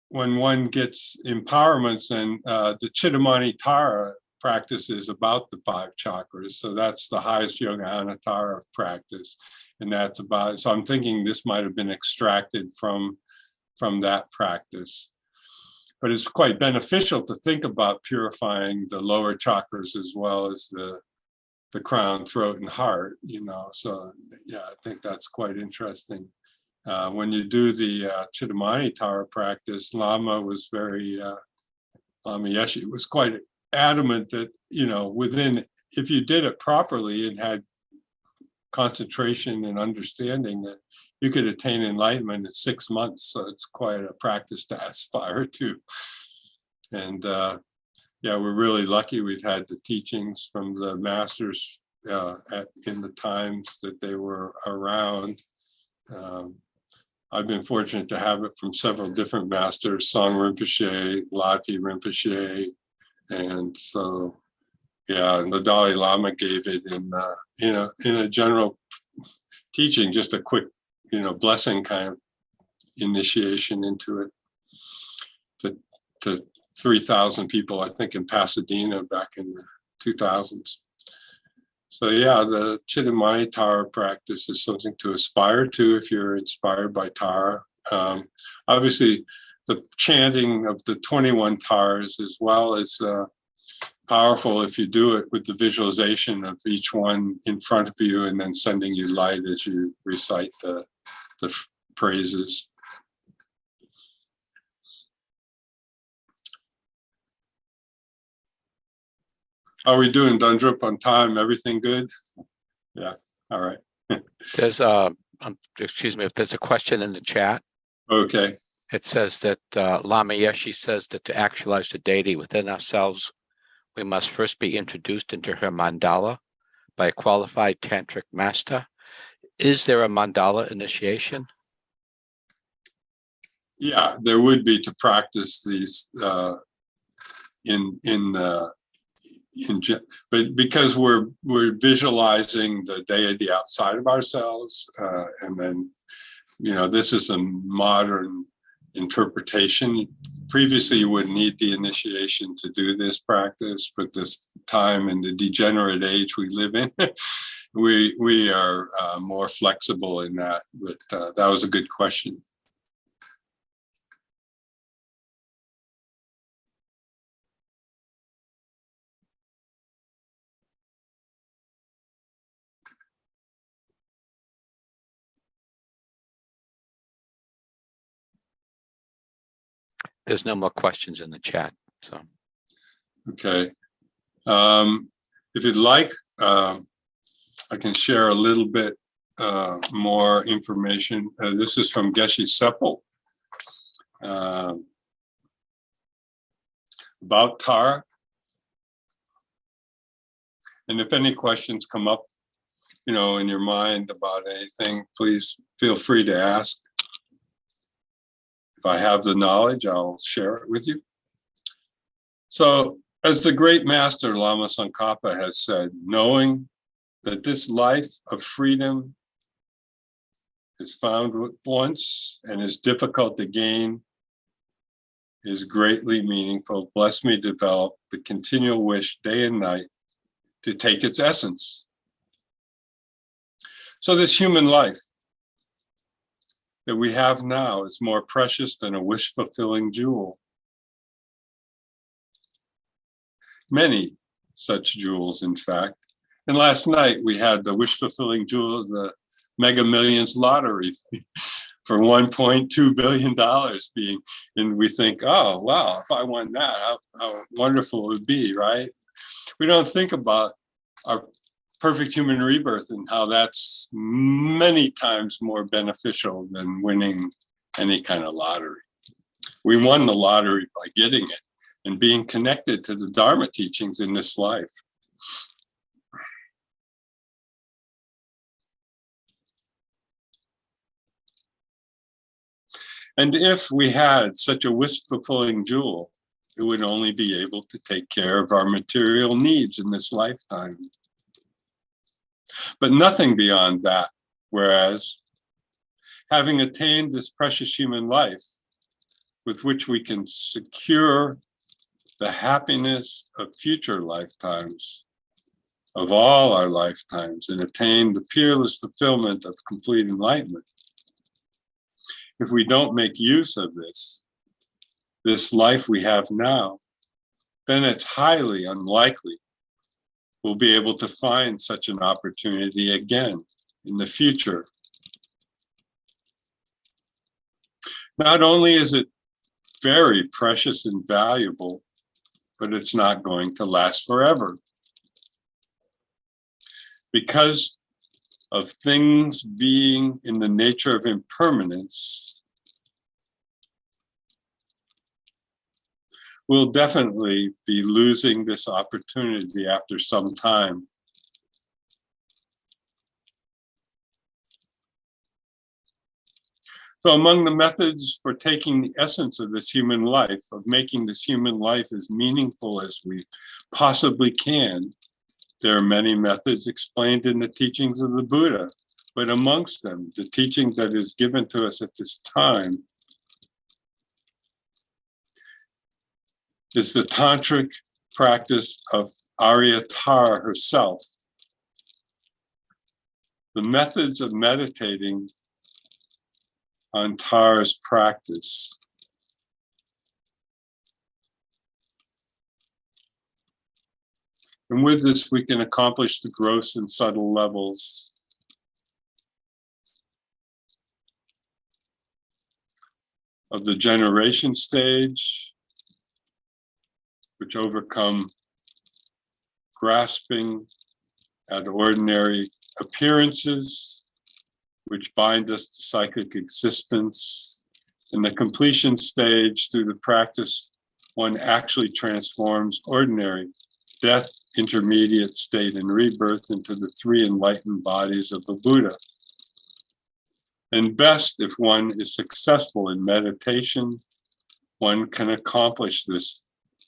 when one gets empowerments, and the Chittamani Tara practice is about the 5 chakras, so that's the highest Yoga Tara practice. And that's about, so I'm thinking this might have been extracted from that practice. But it's quite beneficial to think about purifying the lower chakras as well as the crown, throat, and heart, you know. So yeah, I think that's quite interesting. When you do the Chittamani Tara practice, Lama was very, Lama Yeshe was quite adamant that, you know, if you did it properly and had concentration and understanding, that you could attain enlightenment in 6 months. So it's quite a practice to aspire to. And yeah, we're really lucky we've had the teachings from the masters in the times that they were around. I've been fortunate to have it from several different masters, Song Rinpoche, Lati Rinpoche, and so yeah, and the Dalai Lama gave it in a general teaching, just a quick, you know, blessing kind of initiation into it to 3,000 people, I think, in Pasadena back in the 2000s. So yeah, the Chittamani Tara practice is something to aspire to if you're inspired by Tara. Obviously, the chanting of the 21 Taras as well is powerful if you do it with the visualization of each one in front of you and then sending you light as you recite the praises. Are we doing Dundrup on time? Everything good? Yeah, all right. There's excuse me, if there's a question in the chat, Okay. it says that Lama Yeshe says that to actualize the deity within ourselves, we must first be introduced into her mandala by a qualified tantric master. Is there a mandala initiation? Yeah, there would be to practice these but because we're visualizing the deity outside of ourselves, and then, you know, this is a modern interpretation. Previously, you would need the initiation to do this practice, but this time in the degenerate age we live in, we are more flexible in that. But that was a good question. There's no more questions in the chat. So Okay. If you'd like, I can share a little bit more information. This is from Geshe Seppel about Tara. And if any questions come up, you know, in your mind about anything, please feel free to ask. If I have the knowledge, I'll share it with you. So, as the great master Lama Tsongkhapa has said, knowing that this life of freedom is found once and is difficult to gain is greatly meaningful. Bless me to develop the continual wish day and night to take its essence. So this human life that we have now is more precious than a wish-fulfilling jewel. Many such jewels, in fact. And last night we had the wish-fulfilling jewel of the Mega Millions lottery for $1.2 billion being, and we think, oh, wow, if I won that, how wonderful it would be, right? We don't think about our perfect human rebirth and how that's many times more beneficial than winning any kind of lottery. We won the lottery by getting it and being connected to the Dharma teachings in this life. And if we had such a wish-fulfilling jewel, it would only be able to take care of our material needs in this lifetime. But nothing beyond that, whereas having attained this precious human life with which we can secure the happiness of future lifetimes, of all our lifetimes and attain the peerless fulfillment of complete enlightenment. If we don't make use of this life we have now, then it's highly unlikely we'll be able to find such an opportunity again in the future. Not only is it very precious and valuable, but it's not going to last forever. Because of things being in the nature of impermanence, we'll definitely be losing this opportunity after some time. So among the methods for taking the essence of this human life, of making this human life as meaningful as we possibly can, there are many methods explained in the teachings of the Buddha, but amongst them, the teaching that is given to us at this time is the tantric practice of Arya Tara herself. The methods of meditating on Tara's practice. And with this, we can accomplish the gross and subtle levels of the generation stage, which overcome grasping at ordinary appearances, which bind us to psychic existence. In the completion stage, through the practice, one actually transforms ordinary death, intermediate state, and rebirth into the three enlightened bodies of the Buddha. And best, if one is successful in meditation, one can accomplish this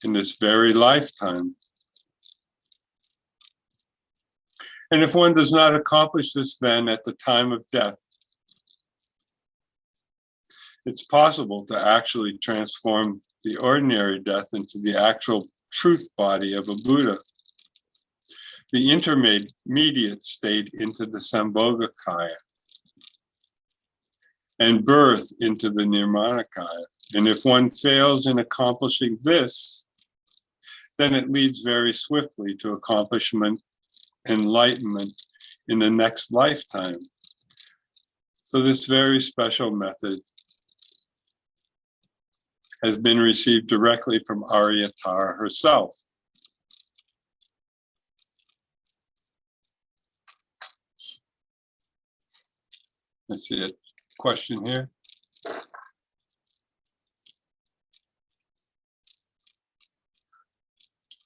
in this very lifetime. And if one does not accomplish this, then at the time of death, it's possible to actually transform the ordinary death into the actual truth body of a Buddha, the intermediate state into the Sambhogakaya, and birth into the Nirmanakaya. And if one fails in accomplishing this, then it leads very swiftly to accomplishment, enlightenment in the next lifetime. So this very special method has been received directly from Arya Tara herself. Let's see a question here.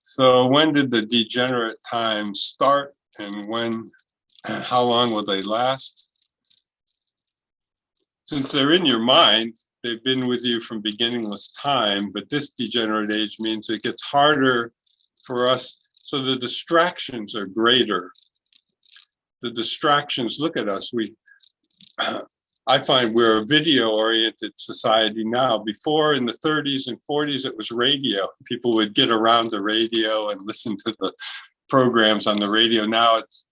So when did the degenerate times start, and how long will they last? Since they're in your mind, they've been with you from beginningless time, but this degenerate age means it gets harder for us, so the distractions are greater. The distractions, look at us, I find we're a video-oriented society now. Before, in the 30s and 40s, it was radio. People would get around the radio and listen to the programs on the radio. Now it's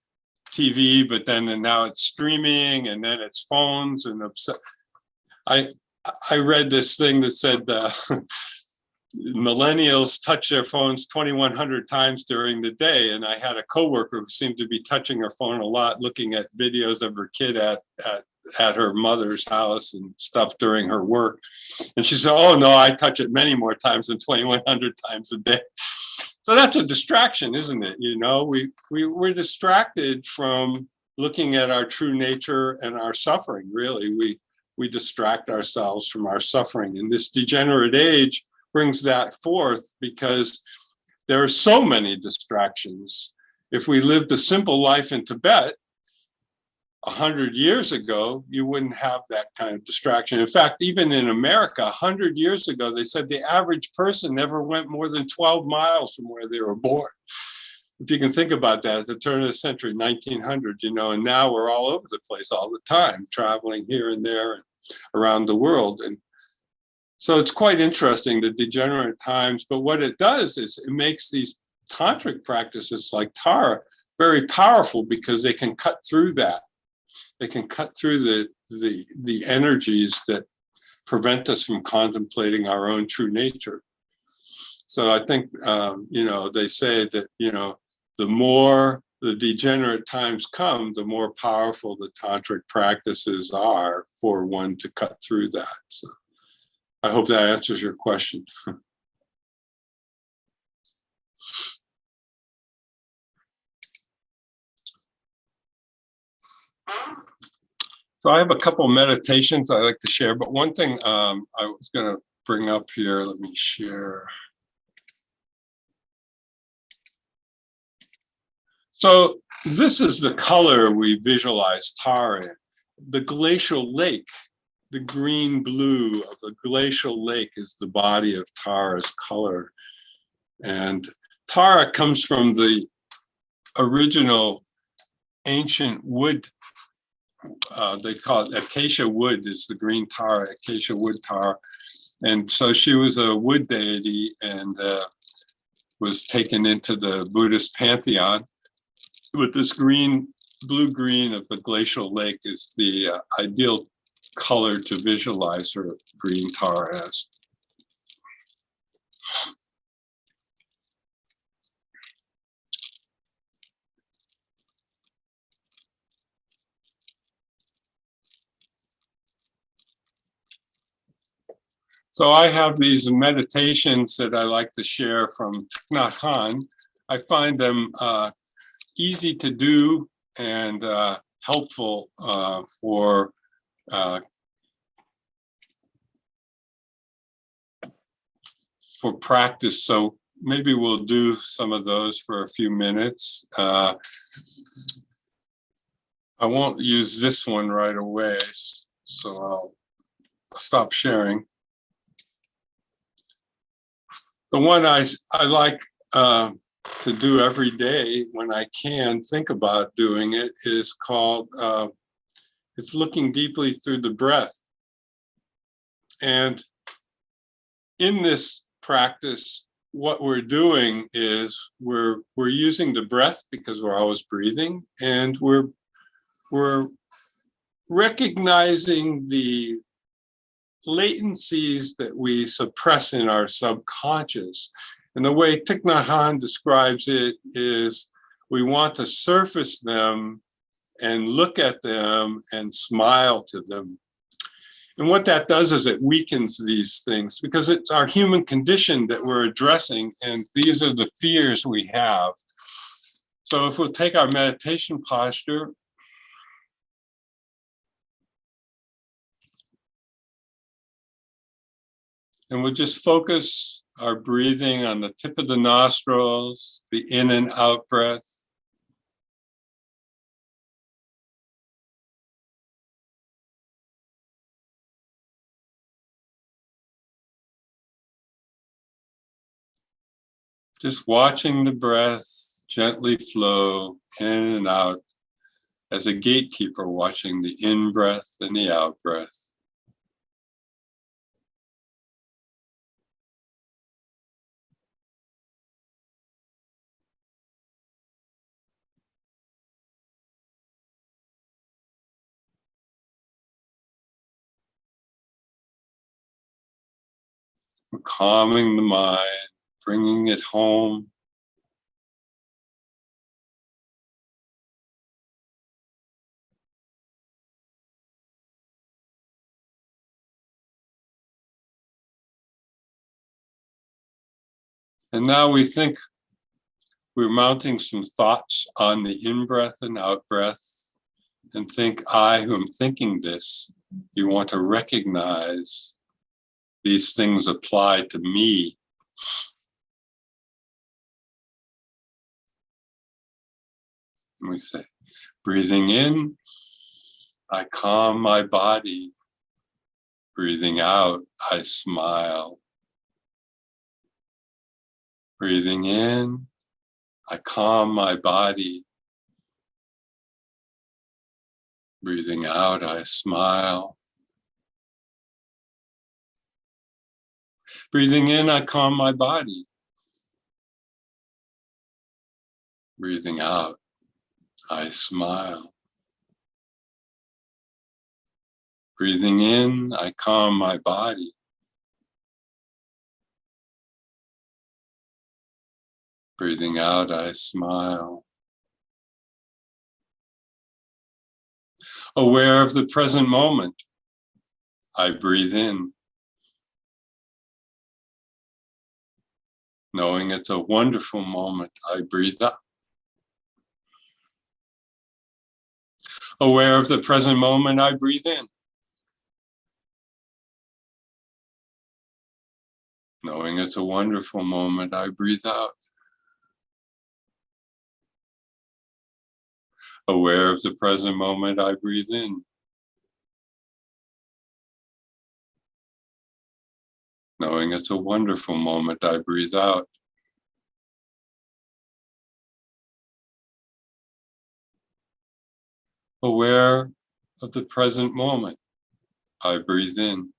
TV, but then now it's streaming, and then it's phones. And I read this thing that said millennials touch their phones 2,100 times during the day. And I had a coworker who seemed to be touching her phone a lot, looking at videos of her kid at her mother's house and stuff during her work. And she said, oh no, I touch it many more times than 2,100 times a day. So that's a distraction, isn't it? You know, we're distracted from looking at our true nature and our suffering, really. We distract ourselves from our suffering. And this degenerate age brings that forth because there are so many distractions. If we lived a simple life in Tibet 100 years ago, you wouldn't have that kind of distraction. In fact, even in America, 100 years ago, they said the average person never went more than 12 miles from where they were born. If you can think about that, at the turn of the century, 1900, you know, and now we're all over the place all the time, traveling here and there and around the world. And so it's quite interesting, the degenerate times, but what it does is it makes these tantric practices like Tara very powerful because they can cut through that. They can cut through the energies that prevent us from contemplating our own true nature. So I think, they say that, the more the degenerate times come, the more powerful the tantric practices are for one to cut through that. So I hope that answers your question. So I have a couple of meditations I like to share, but one thing I was going to bring up here, let me share. So this is the color we visualize Tara in. The glacial lake, the green blue of the glacial lake is the body of Tara's color. And Tara comes from the original ancient wood. They call it acacia wood, is the green Tara, acacia wood Tara. And so she was a wood deity and was taken into the Buddhist pantheon. With this blue-green of the glacial lake is the ideal color to visualize her green Tara as. So I have these meditations that I like to share from Thich Nhat Hanh. I find them easy to do and helpful for practice. So maybe we'll do some of those for a few minutes. I won't use this one right away, so I'll stop sharing. The one I like to do every day when I can think about doing it is called, it's looking deeply through the breath. And in this practice, what we're doing is we're using the breath because we're always breathing, and we're recognizing the latencies that we suppress in our subconscious. And the way Thich Nhat Hanh describes it is we want to surface them and look at them and smile to them. And what that does is it weakens these things because it's our human condition that we're addressing, and these are the fears we have. So if we'll take our meditation posture, and we'll just focus our breathing on the tip of the nostrils, the in and out breath. Just watching the breath gently flow in and out as a gatekeeper watching the in breath and the out breath. We're calming the mind, bringing it home. And now we think we're mounting some thoughts on the in-breath and out-breath, and think, I who am thinking this, you want to recognize these things apply to me. And we say, breathing in, I calm my body. Breathing out, I smile. Breathing in, I calm my body. Breathing out, I smile. Breathing in, I calm my body. Breathing out, I smile. Breathing in, I calm my body. Breathing out, I smile. Aware of the present moment, I breathe in. Knowing it's a wonderful moment, I breathe up. Aware of the present moment, I breathe in. Knowing it's a wonderful moment, I breathe out. Aware of the present moment, I breathe in. Knowing it's a wonderful moment, I breathe out. Aware of the present moment, I breathe in.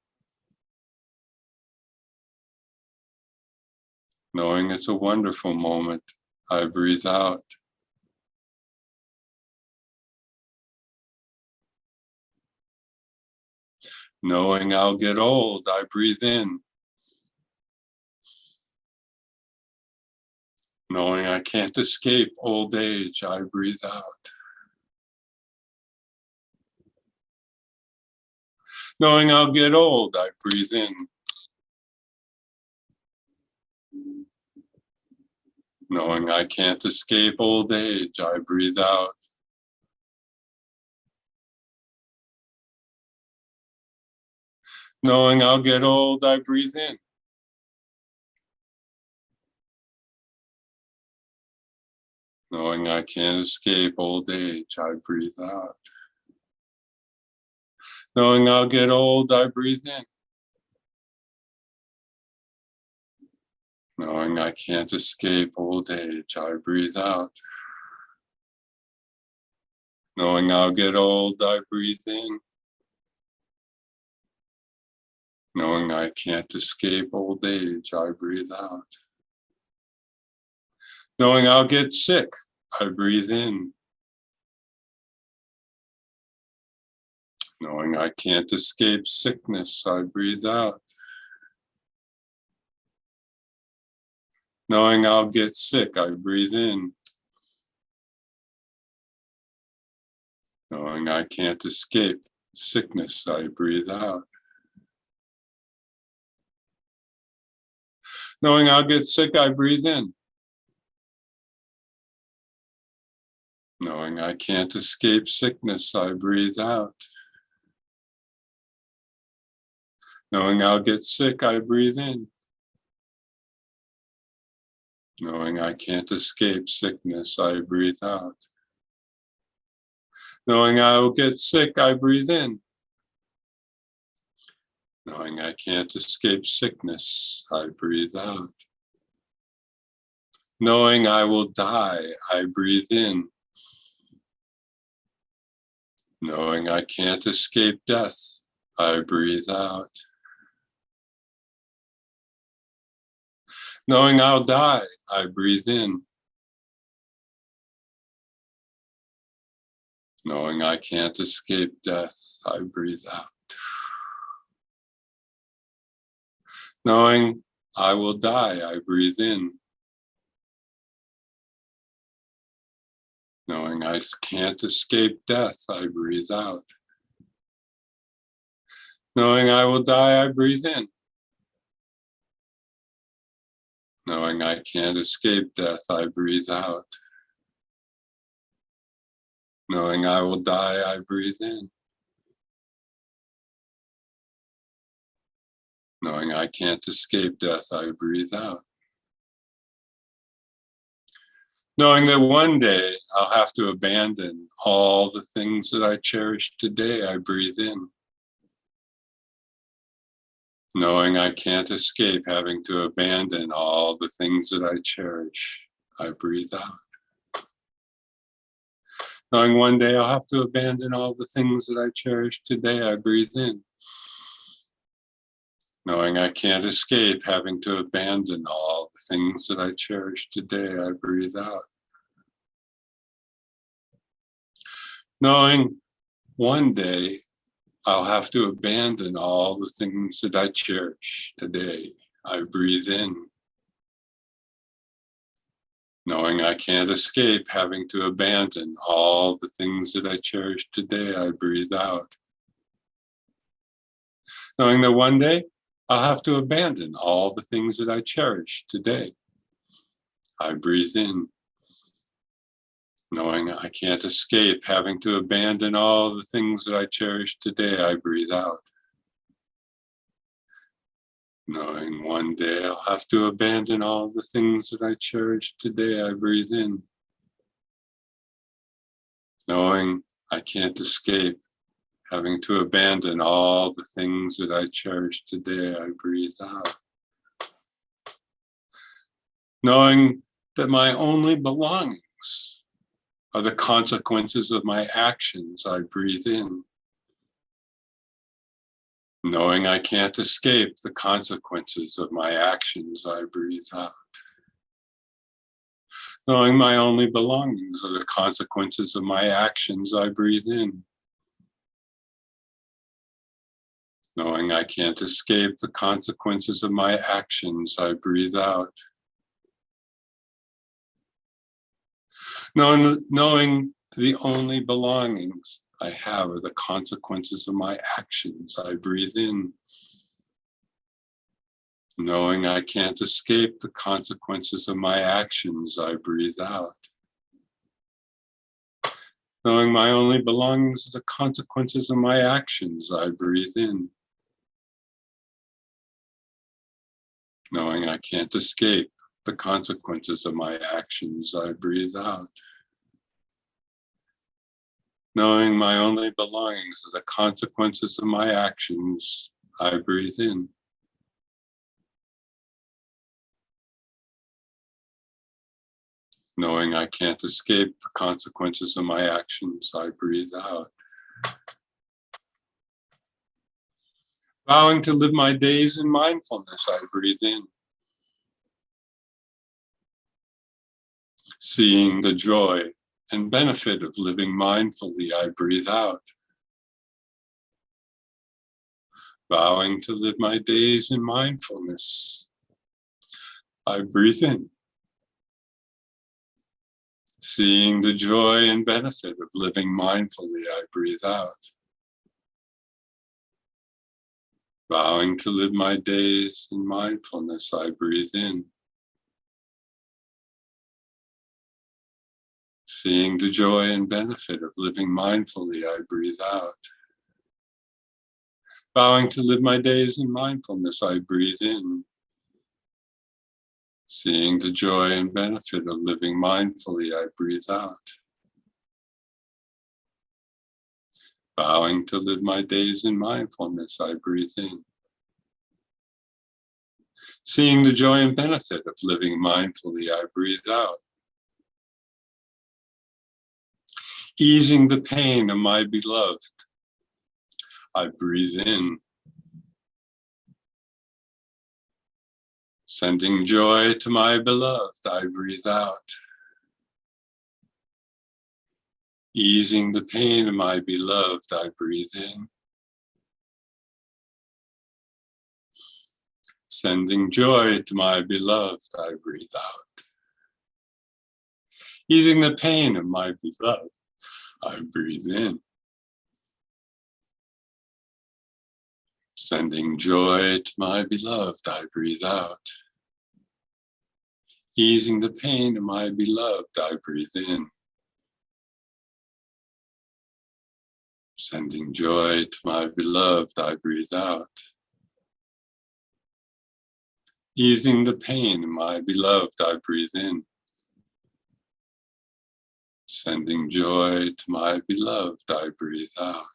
Knowing it's a wonderful moment, I breathe out. Knowing I'll get old, I breathe in. Knowing I can't escape old age, I breathe out. Knowing I'll get old, I breathe in. Knowing I can't escape old age, I breathe out. Knowing I'll get old, I breathe in. Knowing I can't escape old age, I breathe out. Knowing I'll get old, I breathe in. Knowing I can't escape old age, I breathe out. Knowing I'll get old, I breathe in. Knowing I can't escape old age, I breathe out. Knowing I'll get sick, I breathe in. Knowing I can't escape sickness, I breathe out. Knowing I'll get sick, I breathe in. Knowing I can't escape sickness, I breathe out. Knowing I'll get sick, I breathe in. Knowing I can't escape sickness, I breathe out. Knowing I'll get sick, I breathe in. Knowing I can't escape sickness, I breathe out. Knowing I will get sick, I breathe in. Knowing I can't escape sickness, I breathe out. Knowing I will die, I breathe in. Knowing I can't escape death, I breathe out. Knowing I'll die, I breathe in. Knowing I can't escape death, I breathe out. Knowing I will die, I breathe in. Knowing I can't escape death, I breathe out. Knowing I will die, I breathe in. Knowing I can't escape death, I breathe out. Knowing I will die, I breathe in. Knowing I can't escape death, I breathe out. Knowing that one day I'll have to abandon all the things that I cherish today, I breathe in. Knowing I can't escape having to abandon all the things that I cherish, I breathe out. Knowing one day I'll have to abandon all the things that I cherish today, I breathe in. Knowing I can't escape having to abandon all the things that I cherish today, I breathe out. Knowing one day I'll have to abandon all the things that I cherish today. I breathe in. Knowing I can't escape having to abandon all the things that I cherish today, I breathe out. Knowing that one day I'll have to abandon all the things that I cherish today, I breathe in. Knowing I can't escape having to abandon all the things that I cherish today, I breathe out. Knowing one day I'll have to abandon all the things that I cherish today, I breathe in. Knowing I can't escape having to abandon all the things that I cherish today, I breathe out. Knowing that my only belongings are the consequences of my actions, I breathe in. Knowing I can't escape the consequences of my actions, I breathe out. Knowing my only belongings are the consequences of my actions, I breathe in. Knowing I can't escape the consequences of my actions, I breathe out. Knowing the only belongings I have are the consequences of my actions, I breathe in. Knowing I can't escape the consequences of my actions, I breathe out. Knowing my only belongings are the consequences of my actions, I breathe in. Knowing I can't escape the consequences of my actions, I breathe out. Knowing my only belongings are the consequences of my actions, I breathe in. Knowing I can't escape the consequences of my actions, I breathe out. Vowing to live my days in mindfulness, I breathe in. Seeing the joy and benefit of living mindfully, I breathe out. Vowing to live my days in mindfulness, I breathe in. Seeing the joy and benefit of living mindfully, I breathe out. Vowing to live my days in mindfulness, I breathe in. Seeing the joy and benefit of living mindfully, I breathe out. Vowing to live my days in mindfulness, I breathe in. Seeing the joy and benefit of living mindfully, I breathe out. Vowing to live my days in mindfulness, I breathe in. Seeing the joy and benefit of living mindfully, I breathe out. Easing the pain of my beloved, I breathe in. Sending joy to my beloved, I breathe out. Easing the pain of my beloved, I breathe in. Sending joy to my beloved, I breathe out. Easing the pain of my beloved, I breathe in. Sending joy to my beloved, I breathe out. Easing the pain of my beloved, I breathe in. Sending joy to my beloved, I breathe out. Easing the pain of my beloved, I breathe in. Sending joy to my beloved, I breathe out.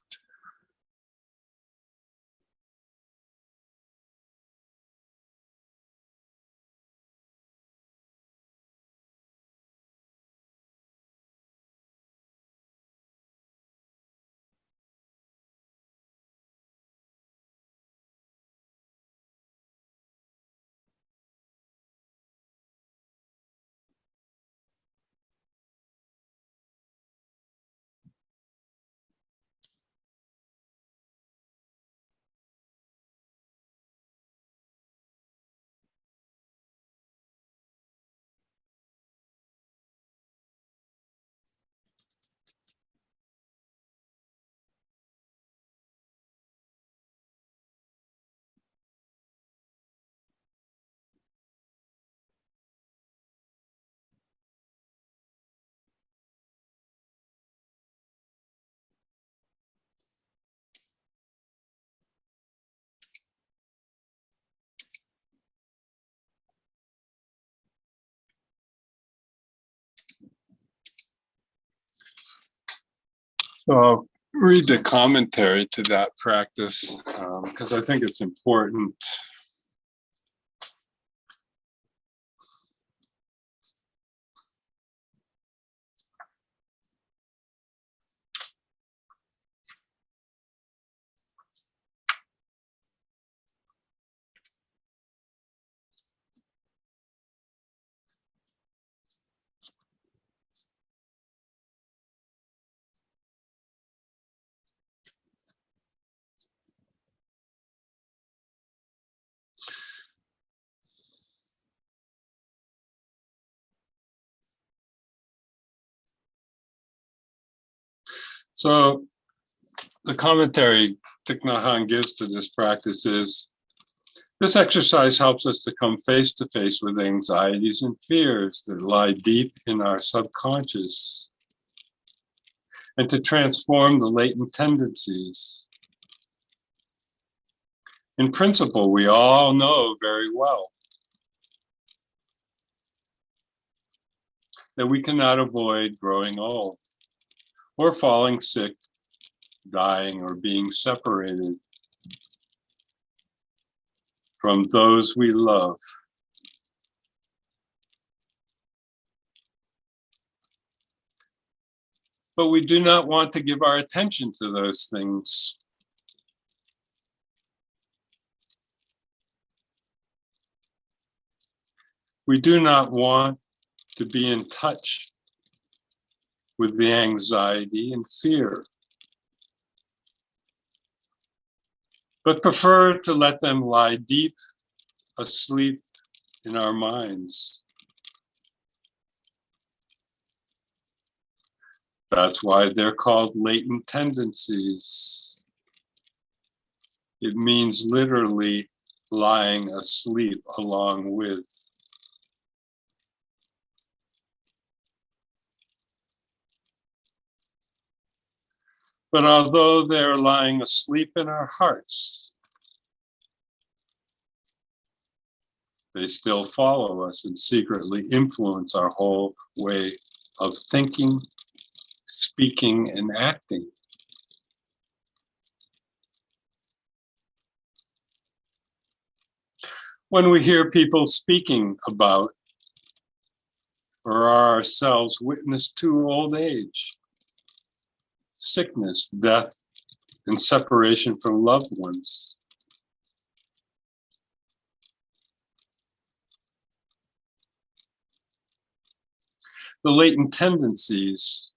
So I'll read the commentary to that practice because I think it's important. So the commentary Thich Nhat Hanh gives to this practice is, this exercise helps us to come face to face with anxieties and fears that lie deep in our subconscious and to transform the latent tendencies. In principle, we all know very well that we cannot avoid growing old or falling sick, dying, or being separated from those we love. But we do not want to give our attention to those things. We do not want to be in touch with the anxiety and fear, but prefer to let them lie deep asleep in our minds. That's why they're called latent tendencies. It means literally lying asleep along with. But although they're lying asleep in our hearts, they still follow us and secretly influence our whole way of thinking, speaking, and acting. When we hear people speaking about or are ourselves witness to old age, sickness, death, and separation from loved ones, the latent tendencies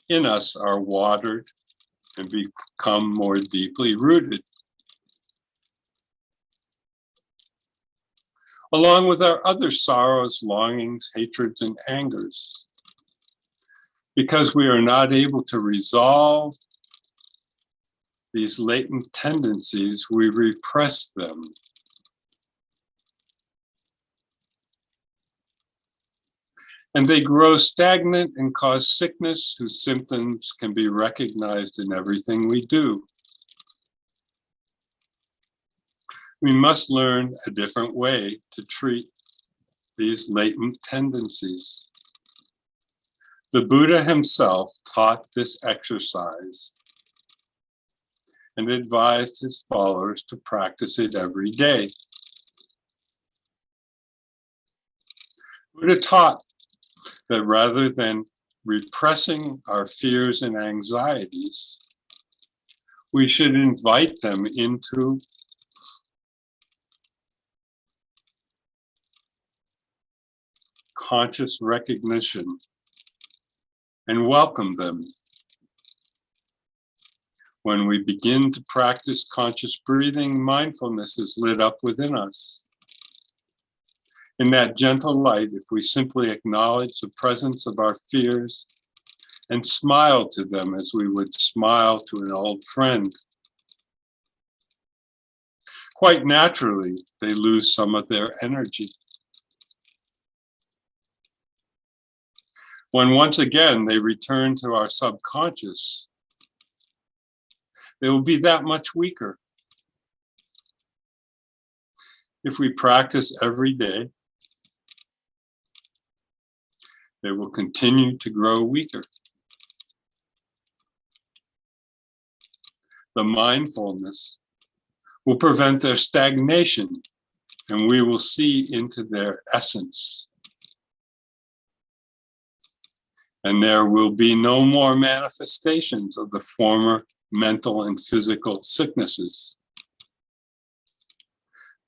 in us are watered and become more deeply rooted, along with our other sorrows, longings, hatreds, and angers. Because we are not able to resolve these latent tendencies, we repress them. And they grow stagnant and cause sickness, whose symptoms can be recognized in everything we do. We must learn a different way to treat these latent tendencies. The Buddha himself taught this exercise and advised his followers to practice it every day. Buddha taught that rather than repressing our fears and anxieties, we should invite them into conscious recognition and welcome them. When we begin to practice conscious breathing, mindfulness is lit up within us. In that gentle light, if we simply acknowledge the presence of our fears and smile to them as we would smile to an old friend, quite naturally, they lose some of their energy. When once again they return to our subconscious, they will be that much weaker. If we practice every day, they will continue to grow weaker. the mindfulness, will prevent their stagnation, and we will see into their essence. And there will be no more manifestations of the former mental and physical sicknesses.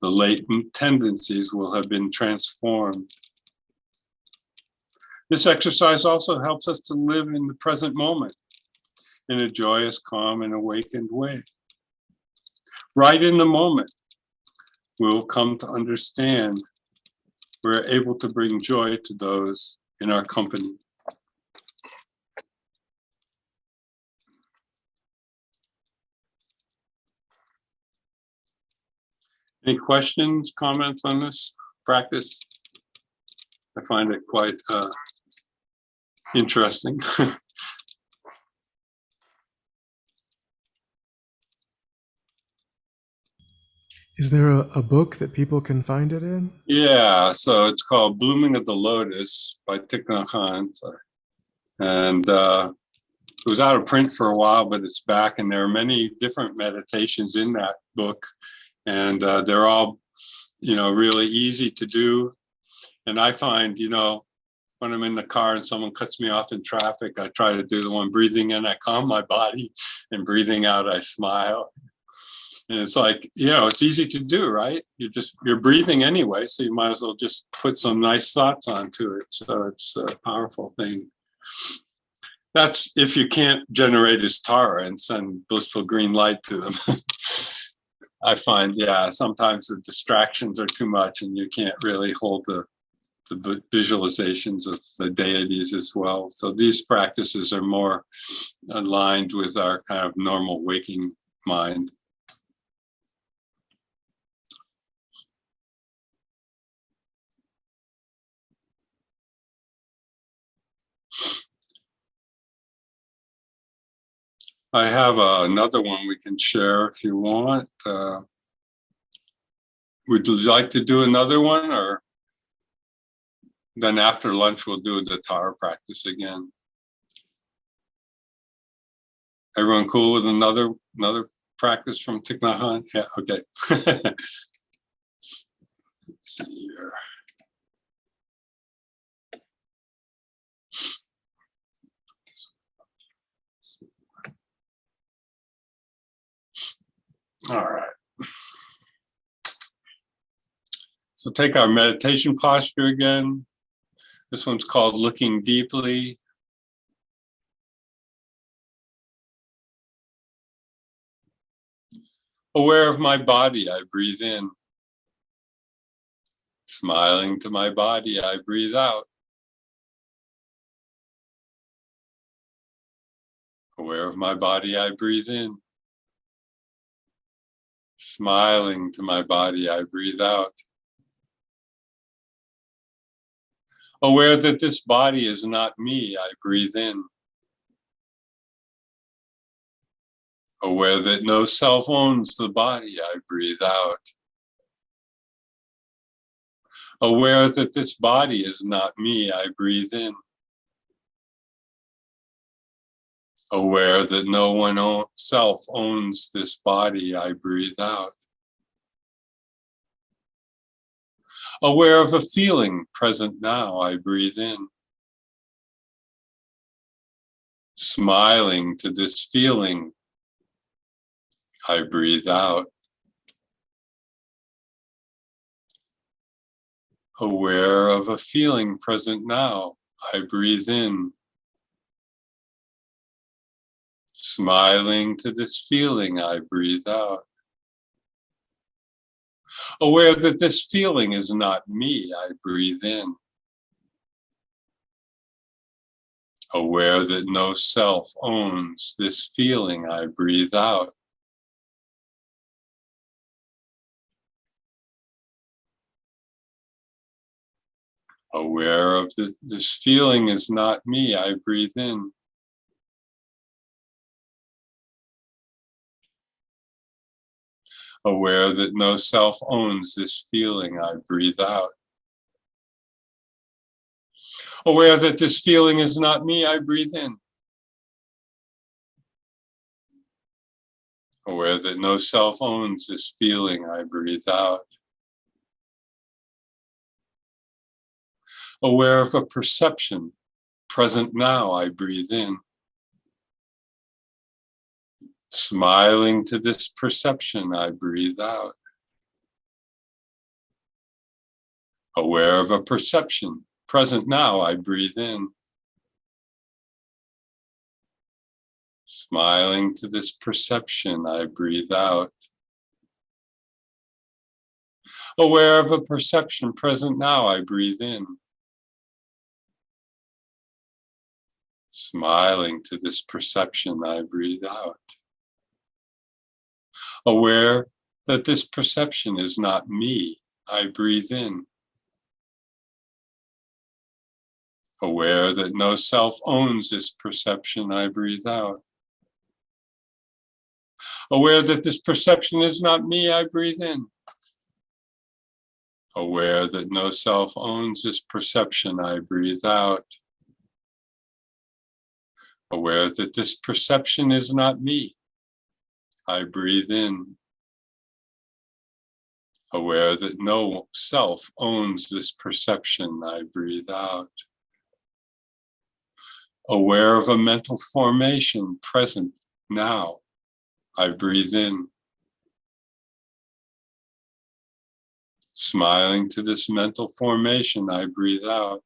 The latent tendencies will have been transformed. This exercise also helps us to live in the present moment in a joyous, calm, and awakened way. Right in the moment, we'll come to understand we're able to bring joy to those in our company. Any questions, comments on this practice? I find it quite interesting. Is there a book that people can find it in? Yeah, so it's called Blooming of the Lotus by Thich Nhat Hanh. And it was out of print for a while, but it's back, and there are many different meditations in that book, and they're all, really easy to do. And I find, when I'm in the car and someone cuts me off in traffic, I try to do the one breathing in, I calm my body, and breathing out, I smile. And it's like, it's easy to do, right? You're breathing anyway, so you might as well just put some nice thoughts onto it. So it's a powerful thing. That's if you can't generate as Tara and send blissful green light to them. I find, sometimes the distractions are too much and you can't really hold the visualizations of the deities as well. So these practices are more aligned with our kind of normal waking mind. I have another one we can share if you want. Would you like to do another one, or then after lunch we'll do the Tara practice again? Everyone cool with another practice from Thich Nhat Hanh? Yeah, okay. Let's see here. All right. So take our meditation posture again. This one's called Looking Deeply. Aware of my body, I breathe in. Smiling to my body, I breathe out. Aware of my body, I breathe in. Smiling to my body, I breathe out. Aware that this body is not me, I breathe in. Aware that no self owns the body, I breathe out. Aware that this body is not me, I breathe in. Aware that no one self owns this body, I breathe out. Aware of a feeling present now, I breathe in. Smiling to this feeling, I breathe out. Aware of a feeling present now, I breathe in. Smiling to this feeling, I breathe out. Aware that this feeling is not me, I breathe in. Aware that no self owns this feeling, I breathe out. Aware of this feeling is not me, I breathe in. Aware that no self owns this feeling, I breathe out. Aware that this feeling is not me, I breathe in. Aware that no self owns this feeling, I breathe out. Aware of a perception, present now, I breathe in. Smiling to this perception, I breathe out. Aware of a perception, present now, I breathe in. Smiling to this perception, I breathe out. Aware of a perception, present now, I breathe in. Smiling to this perception, I breathe out. Aware that this perception is not me, I breathe in. Aware that no self owns this perception, I breathe out. Aware that this perception is not me, I breathe in. Aware that no self owns this perception, I breathe out. Aware that this perception is not me, I breathe in. Aware that no self owns this perception, I breathe out. Aware of a mental formation present now, I breathe in. Smiling to this mental formation, I breathe out.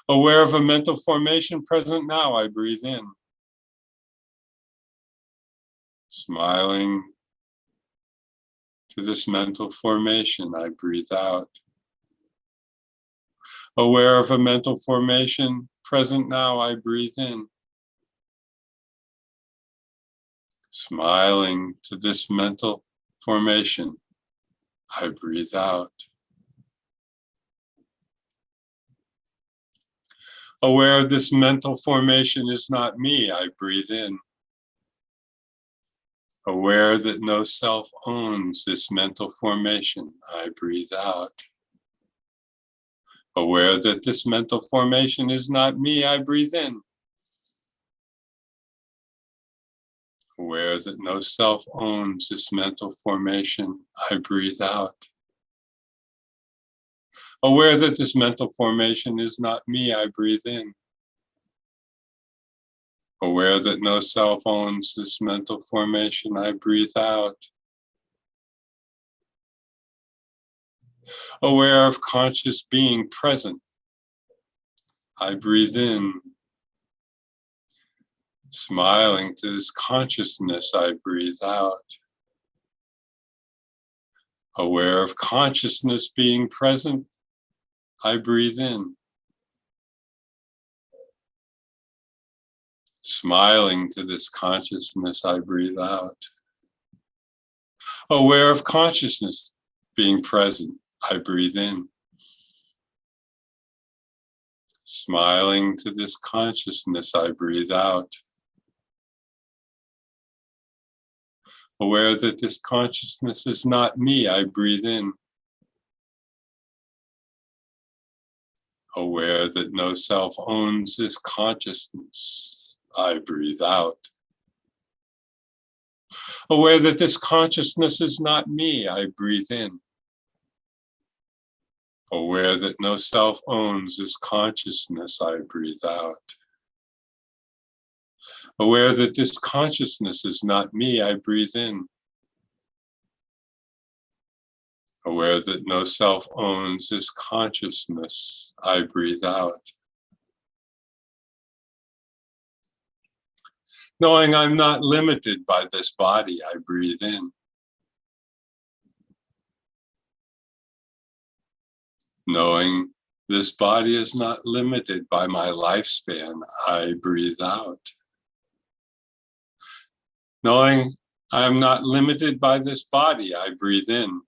Aware of a mental formation present now, I breathe in. Smiling to this mental formation, I breathe out. Aware of a mental formation present now, I breathe in. Smiling to this mental formation, I breathe out. Aware of this mental formation is not me, I breathe in. Aware that no self owns this mental formation, I breathe out. Aware that this mental formation is not me, I breathe in. Aware that no self owns this mental formation, I breathe out. Aware that this mental formation is not me, I breathe in. Aware that no self owns this mental formation, I breathe out. Aware of conscious being present, I breathe in. Smiling to this consciousness, I breathe out. Aware of consciousness being present, I breathe in. Smiling to this consciousness, I breathe out. Aware of consciousness being present, I breathe in. Smiling to this consciousness, I breathe out. Aware that this consciousness is not me, I breathe in. Aware that no self owns this consciousness, I breathe out. Aware that this consciousness is not me, I breathe in. Aware that no self owns this consciousness, I breathe out. Aware that this consciousness is not me, I breathe in. Aware that no self owns this consciousness, I breathe out. Knowing I'm not limited by this body, I breathe in. Knowing this body is not limited by my lifespan, I breathe out. Knowing I am not limited by this body, I breathe in.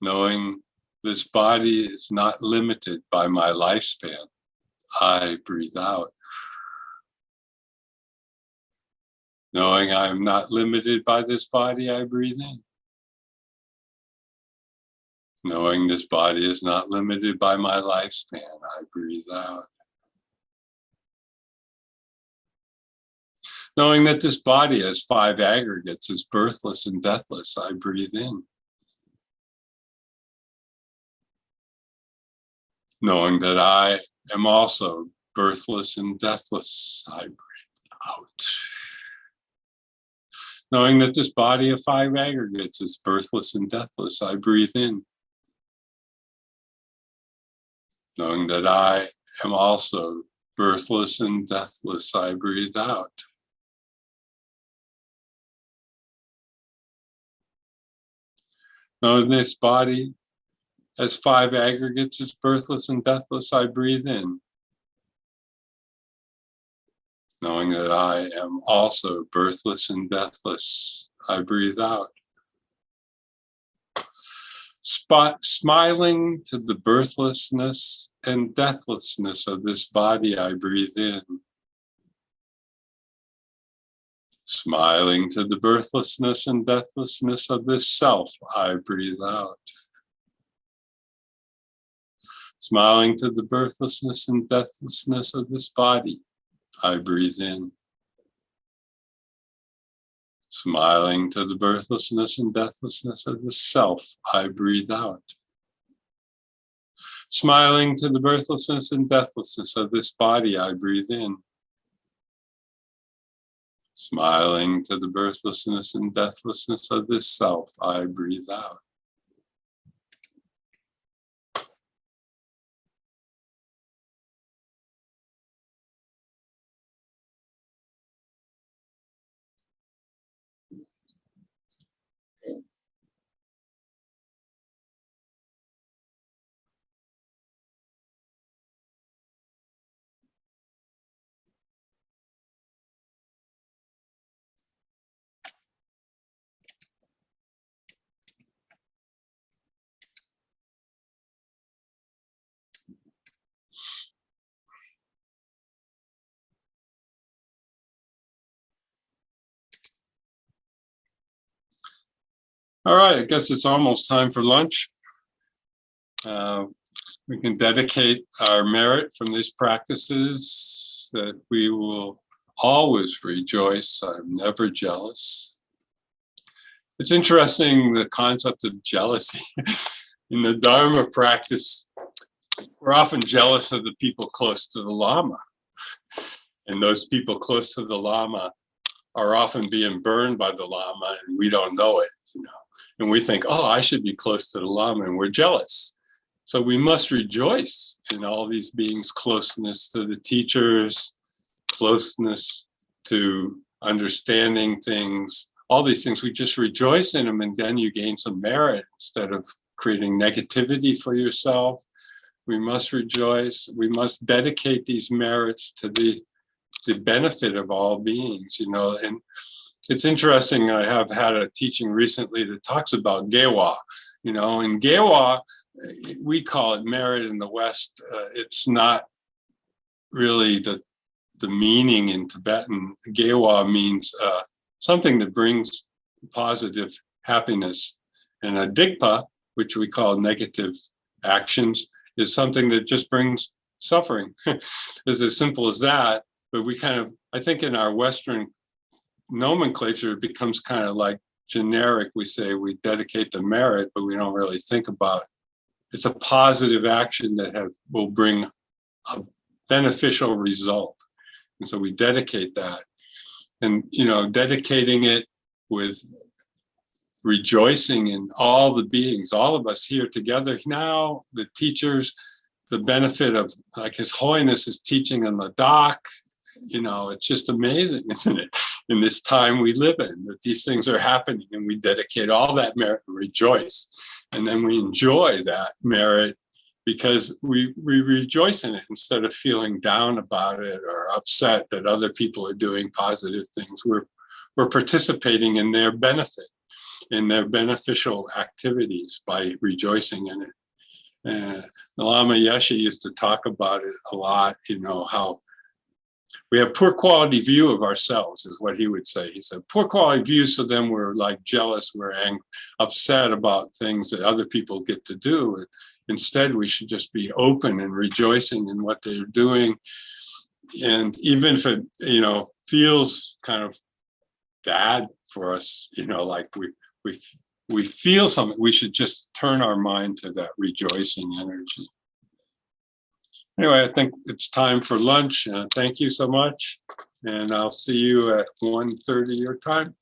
Knowing this body is not limited by my lifespan, I breathe out. Knowing I am not limited by this body, I breathe in. Knowing this body is not limited by my lifespan, I breathe out. Knowing that this body has 5 aggregates, is birthless and deathless, I breathe in. Knowing that I am also birthless and deathless, I breathe out. Knowing that this body of 5 aggregates is birthless and deathless, I breathe in. Knowing that I am also birthless and deathless, I breathe out. Knowing this body has 5 aggregates, is birthless and deathless, I breathe in. Knowing that I am also birthless and deathless, I breathe out. Smiling to the birthlessness and deathlessness of this body, I breathe in. Smiling to the birthlessness and deathlessness of this self, I breathe out. Smiling to the birthlessness and deathlessness of this body, I breathe in. Smiling to the birthlessness and deathlessness of the self, I breathe out. Smiling to the birthlessness and deathlessness of this body, I breathe in. Smiling to the birthlessness and deathlessness of this self, I breathe out. All right, I guess it's almost time for lunch. We can dedicate our merit from these practices that we will always rejoice. I'm never jealous. It's interesting, the concept of jealousy. In the Dharma practice, we're often jealous of the people close to the Lama. And those people close to the Lama are often being burned by the Lama, and we don't know it, you know. And we think, oh, I should be close to the Lama, and we're jealous. So we must rejoice in all these beings' closeness to the teachers, closeness to understanding things, all these things. We just rejoice in them, and then you gain some merit instead of creating negativity for yourself. We must rejoice. We must dedicate these merits to the benefit of all beings, you know. And it's interesting, I have had a teaching recently that talks about Gewa, you know, and Gewa, we call it merit in the West. It's not really the meaning in Tibetan. Gewa means something that brings positive happiness. And a digpa, which we call negative actions, is something that just brings suffering. It's as simple as that. But we kind of, I think in our Western nomenclature, it becomes kind of like generic. We say we dedicate the merit, but we don't really think about it. It's a positive action that will bring a beneficial result. And so we dedicate that. And, you know, dedicating it with rejoicing in all the beings, all of us here together now, the teachers, the benefit of, like, His Holiness is teaching in the dock. You know, it's just amazing, isn't it? In this time we live in, that these things are happening, and we dedicate all that merit and rejoice. And then we enjoy that merit because we rejoice in it instead of feeling down about it or upset that other people are doing positive things. We're participating in their benefit, in their beneficial activities by rejoicing in it. The Lama Yeshe used to talk about it a lot, you know, how we have poor quality view of ourselves, is what he would say. He said, poor quality view, so then we're like jealous, we're upset about things that other people get to do. Instead, we should just be open and rejoicing in what they're doing. And even if it, feels kind of bad for us, like we feel something, we should just turn our mind to that rejoicing energy. Anyway, I think it's time for lunch. Thank you so much. And I'll see you at 1:30 your time.